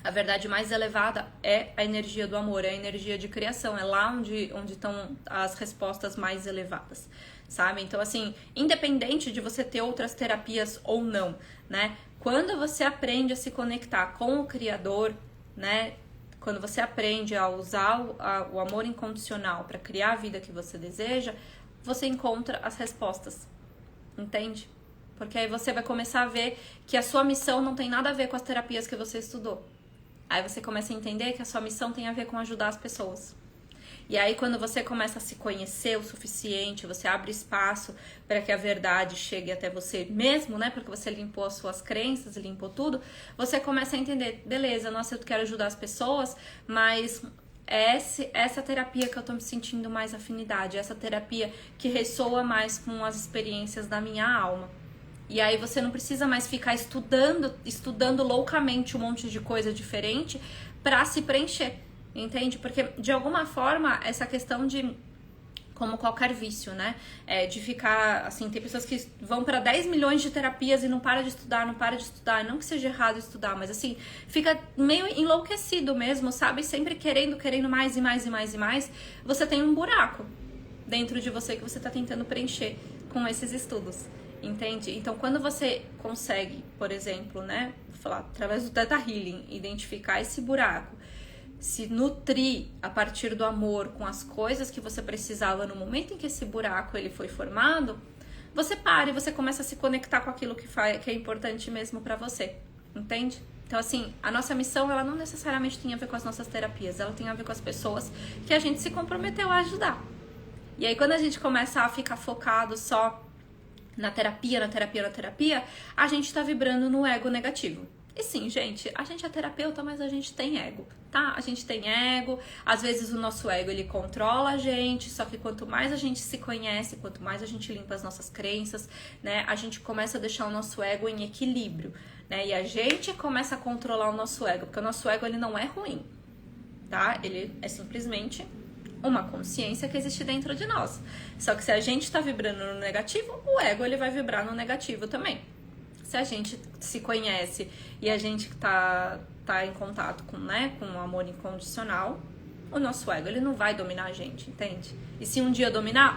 A verdade mais elevada é a energia do amor, é a energia de criação. É lá onde estão as respostas mais elevadas, sabe? Então, assim, independente de você ter outras terapias ou não, né? Quando você aprende a se conectar com o Criador, né? Quando você aprende a usar o amor incondicional para criar a vida que você deseja, você encontra as respostas, entende? Porque aí você vai começar a ver que a sua missão não tem nada a ver com as terapias que você estudou. Aí você começa a entender que a sua missão tem a ver com ajudar as pessoas. E aí, quando você começa a se conhecer o suficiente, você abre espaço para que a verdade chegue até você mesmo, né? Porque você limpou as suas crenças, limpou tudo. Você começa a entender, beleza, nossa, eu quero ajudar as pessoas, mas essa terapia que eu tô me sentindo mais afinidade, essa terapia que ressoa mais com as experiências da minha alma. E aí você não precisa mais ficar estudando loucamente um monte de coisa diferente para se preencher. Entende? Porque, de alguma forma, essa questão de, como qualquer vício, né? De ficar, assim, tem pessoas que vão para 10 milhões de terapias e não para de estudar. Não que seja errado estudar, mas, assim, fica meio enlouquecido mesmo, sabe? Sempre querendo mais e mais e mais e mais. Você tem um buraco dentro de você que você tá tentando preencher com esses estudos. Entende? Então, quando você consegue, por exemplo, né? Vou falar, através do Theta Healing, identificar esse buraco, se nutrir a partir do amor com as coisas que você precisava no momento em que esse buraco ele foi formado, você para e você começa a se conectar com aquilo que é importante mesmo pra você, entende? Então, assim, a nossa missão, ela não necessariamente tem a ver com as nossas terapias, ela tem a ver com as pessoas que a gente se comprometeu a ajudar. E aí, quando a gente começa a ficar focado só na terapia, a gente tá vibrando no ego negativo. E sim, gente, a gente é terapeuta, mas a gente tem ego, tá? A gente tem ego, às vezes o nosso ego, ele controla a gente, só que quanto mais a gente se conhece, quanto mais a gente limpa as nossas crenças, né, a gente começa a deixar o nosso ego em equilíbrio, né? E a gente começa a controlar o nosso ego, porque o nosso ego, ele não é ruim, tá? Ele é simplesmente uma consciência que existe dentro de nós. Só que se a gente tá vibrando no negativo, o ego, ele vai vibrar no negativo também. Se a gente se conhece e a gente tá em contato com o amor incondicional, o nosso ego, ele não vai dominar a gente, entende? E se um dia dominar,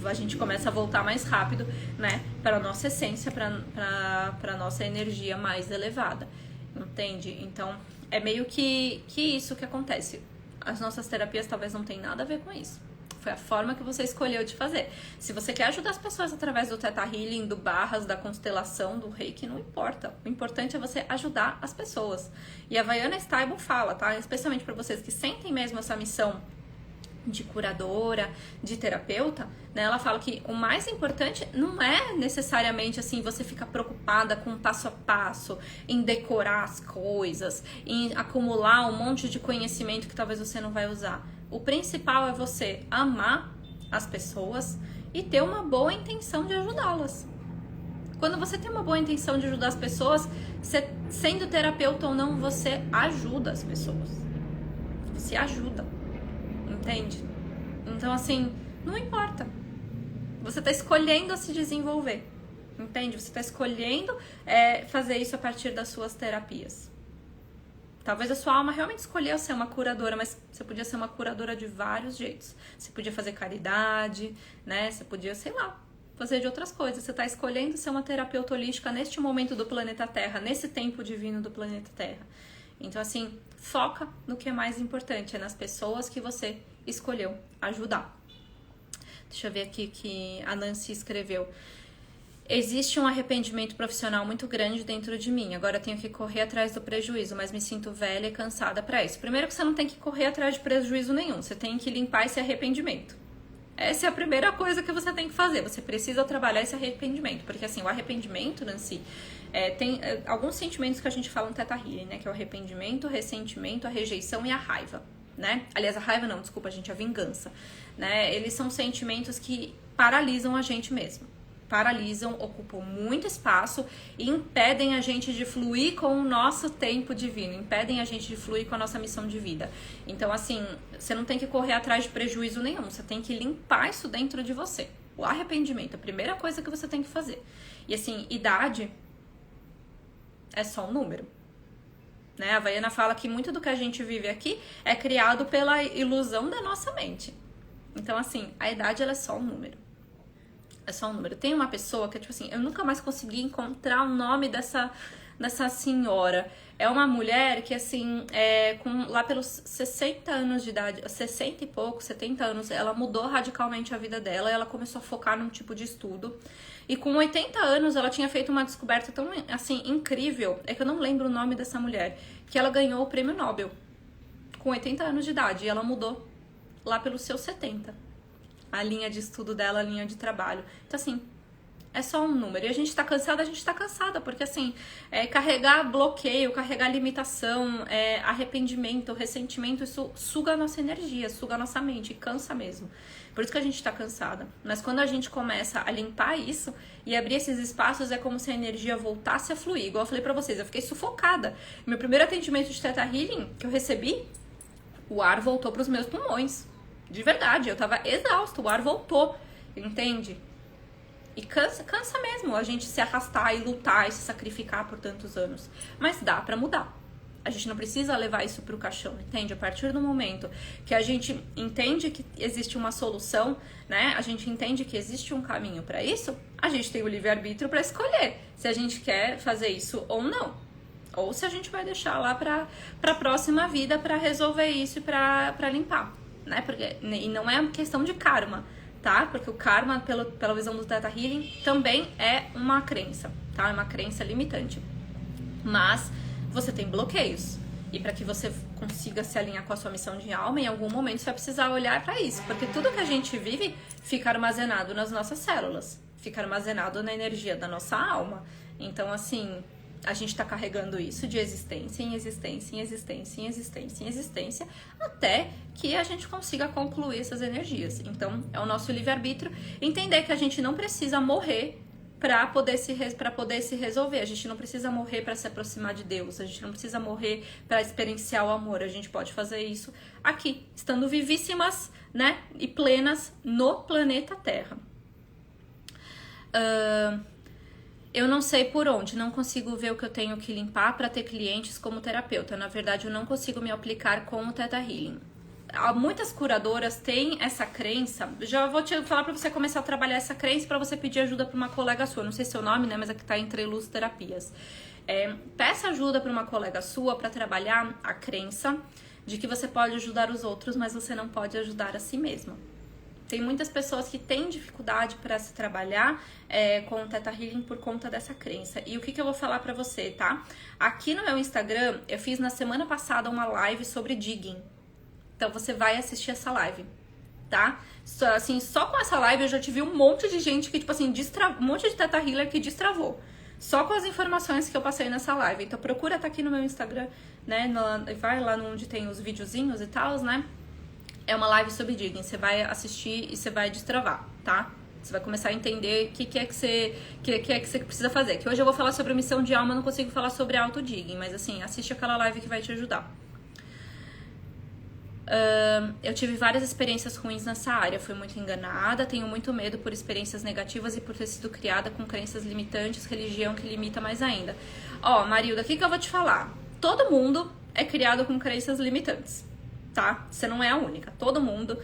a gente começa a voltar mais rápido, né, para nossa essência, para nossa energia mais elevada, entende? Então, é meio que isso que acontece. As nossas terapias talvez não tenham nada a ver com isso. Foi a forma que você escolheu de fazer. Se você quer ajudar as pessoas através do Theta Healing, do Barras, da constelação, do Reiki, não importa. O importante é você ajudar as pessoas. E a Vaiana Stable fala, tá? Especialmente para vocês que sentem mesmo essa missão de curadora, de terapeuta, né? Ela fala que o mais importante não é necessariamente assim você ficar preocupada com passo a passo, em decorar as coisas, em acumular um monte de conhecimento que talvez você não vai usar. O principal é você amar as pessoas e ter uma boa intenção de ajudá-las. Quando você tem uma boa intenção de ajudar as pessoas, sendo terapeuta ou não, você ajuda as pessoas. Você ajuda. Entende? Então, assim, Não importa. Você tá escolhendo se desenvolver. Entende? Você tá escolhendo fazer isso a partir das suas terapias. Talvez a sua alma realmente escolheu ser uma curadora, mas você podia ser uma curadora de vários jeitos. Você podia fazer caridade, né? Você podia, sei lá, fazer de outras coisas. Você está escolhendo ser uma terapeuta holística neste momento do planeta Terra, nesse tempo divino do planeta Terra. Então, assim, foca no que é mais importante, é nas pessoas que você escolheu ajudar. Deixa eu ver aqui que a Nancy escreveu. Existe um arrependimento profissional muito grande dentro de mim. Agora eu tenho que correr atrás do prejuízo, mas me sinto velha e cansada para isso. Primeiro que você não tem que correr atrás de prejuízo nenhum. Você tem que limpar esse arrependimento. Essa é a primeira coisa que você tem que fazer. Você precisa trabalhar esse arrependimento. Porque assim, o arrependimento, Nancy, tem alguns sentimentos que a gente fala no Theta Healing, né? Que é o arrependimento, o ressentimento, a rejeição e a raiva, né? Aliás, a raiva não, desculpa, gente, a vingança, né? Eles são sentimentos que paralisam a gente mesmo. Paralisam, ocupam muito espaço e impedem a gente de fluir com o nosso tempo divino, impedem a gente de fluir com a nossa missão de vida. Então, assim, você não tem que correr atrás de prejuízo nenhum, você tem que limpar isso dentro de você. O arrependimento, a primeira coisa que você tem que fazer. E assim, idade é só um número. Né? A Havaiana fala que muito do que a gente vive aqui é criado pela ilusão da nossa mente. Então, assim, a idade ela é só um número. É só um número. Tem uma pessoa que, tipo assim, eu nunca mais consegui encontrar o nome dessa senhora. É uma mulher que, assim, lá pelos 60 anos de idade, 60 e pouco, 70 anos, ela mudou radicalmente a vida dela. Ela começou a focar num tipo de estudo. E com 80 anos, ela tinha feito uma descoberta tão, assim, incrível. É que eu não lembro o nome dessa mulher. Que ela ganhou o prêmio Nobel com 80 anos de idade. E ela mudou lá pelos seus 70. A linha de estudo dela, a linha de trabalho. Então, assim, é só um número. E a gente tá cansada, porque, assim, carregar bloqueio, carregar limitação, arrependimento, ressentimento, isso suga a nossa energia, suga a nossa mente, cansa mesmo. Por isso que a gente tá cansada. Mas quando a gente começa a limpar isso e abrir esses espaços, é como se a energia voltasse a fluir. Igual eu falei pra vocês, eu fiquei sufocada. Meu primeiro atendimento de Theta Healing que eu recebi, o ar voltou pros meus pulmões. De verdade, eu tava exausta, o ar voltou, entende? E cansa mesmo a gente se arrastar e lutar e se sacrificar por tantos anos. Mas dá pra mudar. A gente não precisa levar isso pro caixão, entende? A partir do momento que a gente entende que existe uma solução, né? A gente entende que existe um caminho pra isso, a gente tem o livre-arbítrio pra escolher se a gente quer fazer isso ou não. Ou se a gente vai deixar lá pra próxima vida pra resolver isso e pra limpar. Né? E não é uma questão de karma, tá? Porque o karma, pela visão do Theta Healing, também é uma crença, tá? É uma crença limitante. Mas você tem bloqueios. E para que você consiga se alinhar com a sua missão de alma, em algum momento você vai precisar olhar para isso. Porque tudo que a gente vive fica armazenado nas nossas células. Fica armazenado na energia da nossa alma. Então, assim, a gente está carregando isso de existência em existência, em existência, em existência, em existência, até que a gente consiga concluir essas energias. Então, é o nosso livre-arbítrio entender que a gente não precisa morrer para poder se resolver. A gente não precisa morrer para se aproximar de Deus. A gente não precisa morrer para experienciar o amor. A gente pode fazer isso aqui, estando vivíssimas, né, e plenas no planeta Terra. Eu não sei por onde, não consigo ver o que eu tenho que limpar para ter clientes como terapeuta. Na verdade, eu não consigo me aplicar com o Theta Healing. Muitas curadoras têm essa crença. Já vou te falar para você começar a trabalhar essa crença para você pedir ajuda para uma colega sua. Não sei seu nome, né? Mas aqui tá Entre Luz Terapias. Peça ajuda para uma colega sua para trabalhar a crença de que você pode ajudar os outros, mas você não pode ajudar a si mesma. Tem muitas pessoas que têm dificuldade para se trabalhar com o Theta Healing por conta dessa crença. E o que eu vou falar pra você, tá? Aqui no meu Instagram, eu fiz na semana passada uma live sobre digging. Então, você vai assistir essa live, tá? Só com essa live eu já tive um monte de gente que, tipo assim, um monte de Theta Healer que destravou. Só com as informações que eu passei nessa live. Então, procura estar aqui no meu Instagram, né? Vai lá onde tem os videozinhos e tal, né? É uma live sobre digging, você vai assistir e você vai destravar, tá? Você vai começar a entender o que é que você precisa fazer. Que hoje eu vou falar sobre missão de alma, eu não consigo falar sobre auto-digging, mas assim, assiste aquela live que vai te ajudar. Eu tive várias experiências ruins nessa área, fui muito enganada, tenho muito medo por experiências negativas e por ter sido criada com crenças limitantes, religião que limita mais ainda. Ó, Marilda, o que eu vou te falar? Todo mundo é criado com crenças limitantes, tá? Você não é a única. Todo mundo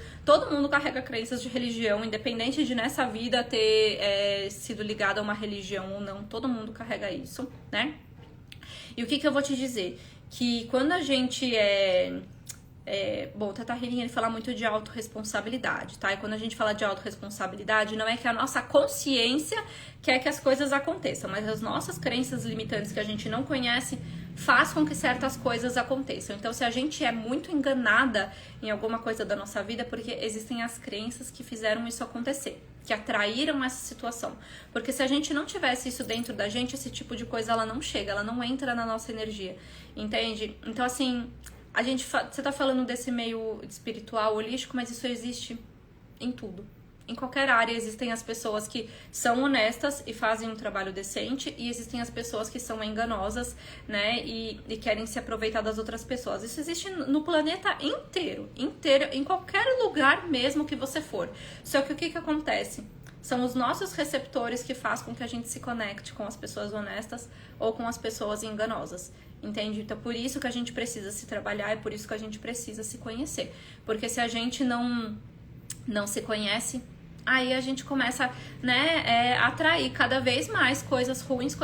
carrega crenças de religião, independente de nessa vida ter sido ligado a uma religião ou não, todo mundo carrega isso, né? E o que eu vou te dizer? Que quando a gente bom, o Theta Healing, ele fala muito de autorresponsabilidade, tá? E quando a gente fala de autorresponsabilidade, não é que a nossa consciência quer que as coisas aconteçam, mas as nossas crenças limitantes que a gente não conhece faz com que certas coisas aconteçam. Então, se a gente é muito enganada em alguma coisa da nossa vida, porque existem as crenças que fizeram isso acontecer, que atraíram essa situação. Porque se a gente não tivesse isso dentro da gente, esse tipo de coisa, ela não chega, ela não entra na nossa energia, entende? Então, assim, você tá falando desse meio espiritual, holístico, mas isso existe em tudo. Em qualquer área existem as pessoas que são honestas e fazem um trabalho decente, e existem as pessoas que são enganosas, né, e querem se aproveitar das outras pessoas. Isso existe no planeta inteiro, em qualquer lugar mesmo que você for. Só que o que acontece? São os nossos receptores que fazem com que a gente se conecte com as pessoas honestas ou com as pessoas enganosas. Entende? Então, por isso que a gente precisa se trabalhar e por isso que a gente precisa se conhecer. Porque se a gente não se conhece, aí a gente começa, né, a atrair cada vez mais coisas ruins,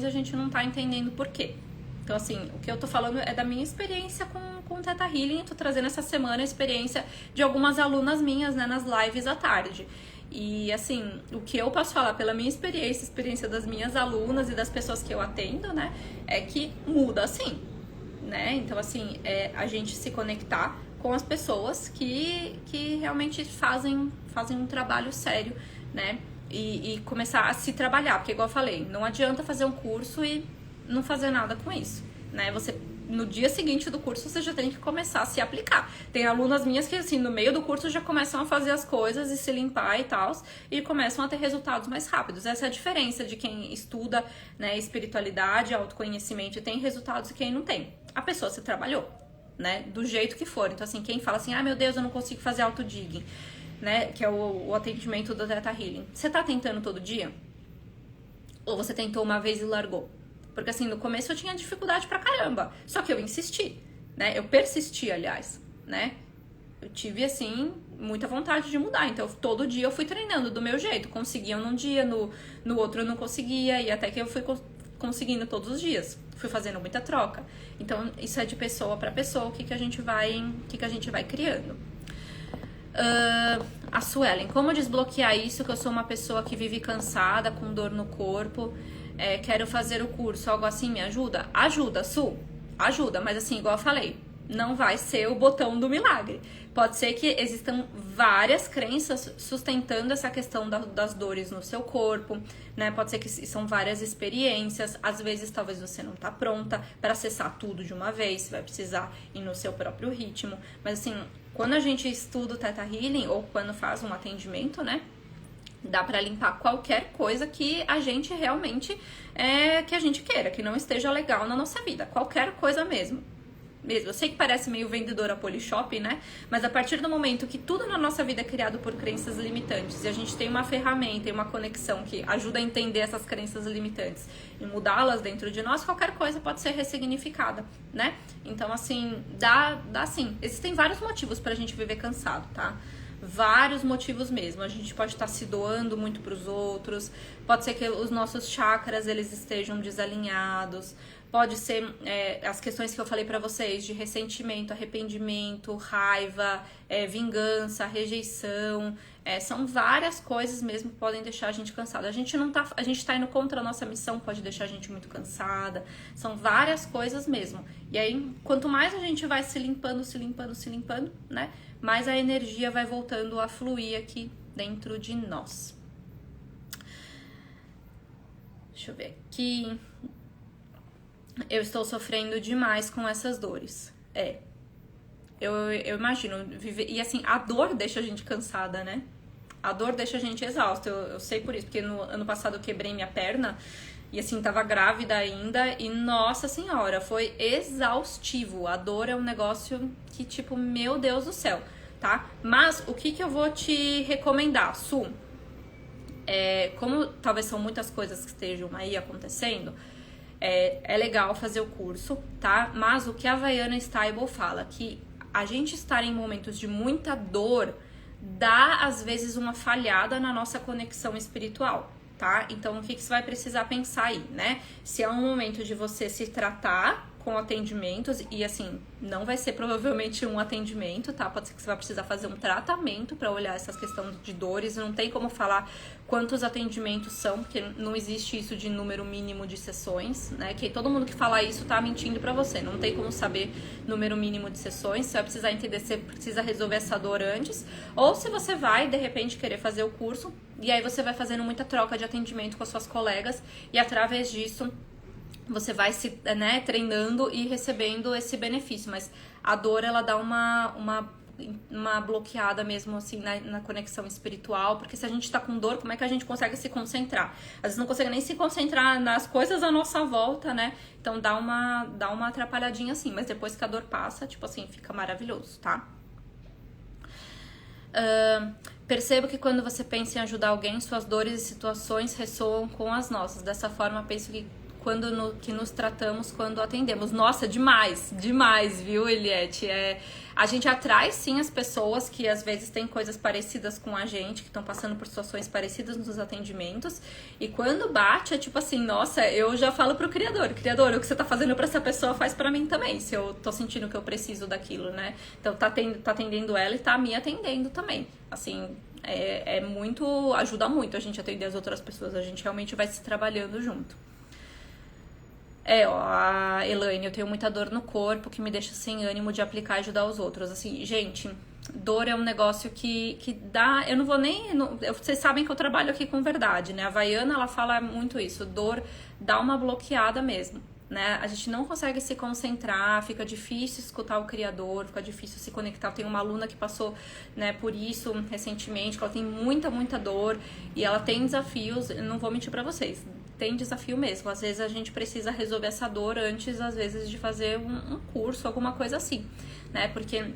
a gente não tá entendendo por quê. Então, assim, o que eu tô falando é da minha experiência com o Theta Healing. Tô trazendo essa semana a experiência de algumas alunas minhas, né, nas lives à tarde. E, assim, o que eu posso falar pela minha experiência das minhas alunas e das pessoas que eu atendo, né, é que muda, assim, né? Então, assim, a gente se conectar com as pessoas que realmente fazem um trabalho sério, né? E começar a se trabalhar, porque, igual eu falei, não adianta fazer um curso e não fazer nada com isso, né? No dia seguinte do curso, você já tem que começar a se aplicar. Tem alunas minhas que, assim, no meio do curso já começam a fazer as coisas e se limpar e tal, e começam a ter resultados mais rápidos. Essa é a diferença de quem estuda, né, espiritualidade, autoconhecimento e tem resultados e quem não tem. A pessoa se trabalhou, né, do jeito que for. Então, assim, quem fala assim, meu Deus, eu não consigo fazer autodigging, né, que é o atendimento do Theta Healing. Você tá tentando todo dia? Ou você tentou uma vez e largou? Porque, assim, no começo eu tinha dificuldade pra caramba. Só que eu insisti, né? Eu persisti, aliás, né? Eu tive, assim, muita vontade de mudar. Então, todo dia eu fui treinando do meu jeito. Conseguia num dia, no outro eu não conseguia. E até que eu fui conseguindo todos os dias. Fui fazendo muita troca. Então, isso é de pessoa pra pessoa. O que a gente vai criando. A Suelen, como desbloquear isso? Que eu sou uma pessoa que vive cansada, com dor no corpo. Quero fazer o curso, algo assim, me ajuda? Ajuda, Su, ajuda, mas assim, igual eu falei, não vai ser o botão do milagre. Pode ser que existam várias crenças sustentando essa questão das dores no seu corpo, né? Pode ser que são várias experiências, às vezes talvez você não tá pronta para acessar tudo de uma vez, você vai precisar ir no seu próprio ritmo. Mas assim, quando a gente estuda o Theta Healing ou quando faz um atendimento, né? Dá pra limpar qualquer coisa que a gente realmente que a gente queira, que não esteja legal na nossa vida. Qualquer coisa mesmo. Eu sei que parece meio vendedora Polishop, né? Mas a partir do momento que tudo na nossa vida é criado por crenças limitantes e a gente tem uma ferramenta e uma conexão que ajuda a entender essas crenças limitantes e mudá-las dentro de nós, qualquer coisa pode ser ressignificada, né? Então, assim, dá sim. Existem vários motivos pra gente viver cansado, tá? Vários motivos mesmo. A gente pode estar se doando muito para os outros, pode ser que os nossos chakras eles estejam desalinhados, pode ser as questões que eu falei para vocês de ressentimento, arrependimento, raiva, vingança, rejeição, são várias coisas mesmo que podem deixar a gente cansada. A gente tá indo contra a nossa missão, pode deixar a gente muito cansada. São várias coisas mesmo. E aí, quanto mais a gente vai se limpando, né? Mais a energia vai voltando a fluir aqui dentro de nós. Deixa eu ver aqui. Eu estou sofrendo demais com essas dores. Eu imagino. E assim, a dor deixa a gente cansada, né? A dor deixa a gente exausta. Eu sei por isso, porque no ano passado eu quebrei minha perna E assim, tava grávida ainda e, nossa senhora, foi exaustivo. A dor é um negócio que, tipo, meu Deus do céu, tá? Mas o que eu vou te recomendar, Su? Como talvez são muitas coisas que estejam aí acontecendo, é legal fazer o curso, tá? Mas o que a Havaiana Stable fala, que a gente estar em momentos de muita dor dá, às vezes, uma falhada na nossa conexão espiritual, tá? Então, o que você vai precisar pensar aí, né? Se é um momento de você se tratar com atendimentos, e assim, não vai ser provavelmente um atendimento, tá? Pode ser que você vai precisar fazer um tratamento para olhar essas questões de dores, não tem como falar quantos atendimentos são, porque não existe isso de número mínimo de sessões, né? Que todo mundo que fala isso tá mentindo pra você, não tem como saber número mínimo de sessões, você vai precisar entender se você precisa resolver essa dor antes, ou se você vai, de repente, querer fazer o curso, e aí você vai fazendo muita troca de atendimento com as suas colegas, e através disso você vai se, né, treinando e recebendo esse benefício, mas a dor, ela dá uma bloqueada mesmo, assim, na conexão espiritual, porque se a gente tá com dor, como é que a gente consegue se concentrar? Às vezes não consegue nem se concentrar nas coisas à nossa volta, né? Então dá uma atrapalhadinha assim, mas depois que a dor passa, tipo assim, fica maravilhoso, tá? Percebo que quando você pensa em ajudar alguém, suas dores e situações ressoam com as nossas. Dessa forma, penso que que nos tratamos quando atendemos. Nossa, demais, viu, Eliette? A gente atrai, sim, as pessoas que às vezes têm coisas parecidas com a gente, que estão passando por situações parecidas nos atendimentos, e quando bate, é tipo assim, nossa, eu já falo pro Criador, o que você tá fazendo pra essa pessoa faz pra mim também, se eu tô sentindo que eu preciso daquilo, né? Então tá atendendo ela e tá me atendendo também. Assim, ajuda muito a gente atender as outras pessoas, a gente realmente vai se trabalhando junto. A Elaine, eu tenho muita dor no corpo que me deixa sem ânimo de aplicar e ajudar os outros. Assim, gente, dor é um negócio que dá... Eu não vou nem... Vocês sabem que eu trabalho aqui com verdade, né? A Havaiana, ela fala muito isso. Dor dá uma bloqueada mesmo, né? A gente não consegue se concentrar, fica difícil escutar o Criador, fica difícil se conectar. Eu tenho uma aluna que passou, né, por isso recentemente, que ela tem muita dor e ela tem desafios, eu não vou mentir pra vocês, tem desafio mesmo. Às vezes a gente precisa resolver essa dor antes, às vezes, de fazer um curso, alguma coisa assim, né? Porque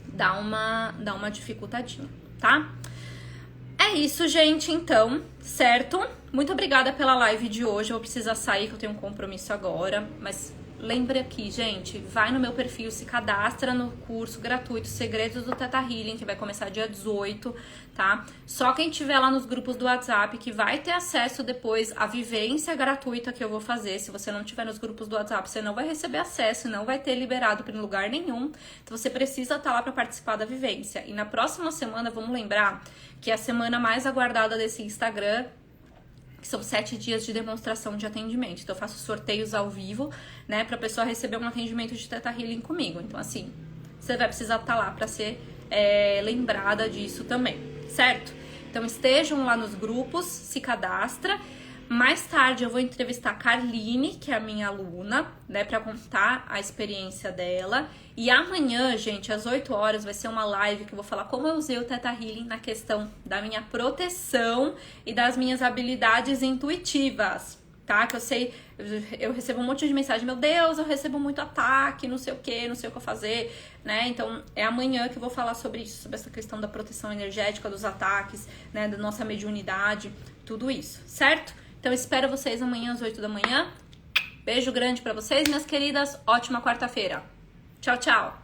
dá uma dificultadinha, tá? É isso, gente, então, certo? Muito obrigada pela live de hoje. Eu vou precisar sair, que eu tenho um compromisso agora, mas lembre aqui, gente, vai no meu perfil, se cadastra no curso gratuito Segredos do Theta Healing, que vai começar dia 18, tá? Só quem tiver lá nos grupos do WhatsApp que vai ter acesso depois à vivência gratuita que eu vou fazer. Se você não tiver nos grupos do WhatsApp, você não vai receber acesso, não vai ter liberado em lugar nenhum. Então você precisa estar lá para participar da vivência. E na próxima semana, vamos lembrar que é a semana mais aguardada desse Instagram, que são 7 dias de demonstração de atendimento. Então eu faço sorteios ao vivo, né, pra pessoa receber um atendimento de Theta Healing comigo. Então assim, você vai precisar estar lá pra ser lembrada disso também, certo? Então estejam lá nos grupos, se cadastra. Mais tarde eu vou entrevistar a Carline, que é a minha aluna, né, pra contar a experiência dela. E amanhã, gente, às 8 horas, vai ser uma live que eu vou falar como eu usei o Theta Healing na questão da minha proteção e das minhas habilidades intuitivas, tá? Que eu sei, eu recebo um monte de mensagem, meu Deus, eu recebo muito ataque, não sei o que, não sei o que fazer, né? Então, é amanhã que eu vou falar sobre isso, sobre essa questão da proteção energética, dos ataques, né, da nossa mediunidade, tudo isso, certo? Então, espero vocês amanhã às 8 da manhã. Beijo grande pra vocês, minhas queridas. Ótima quarta-feira. Tchau, tchau.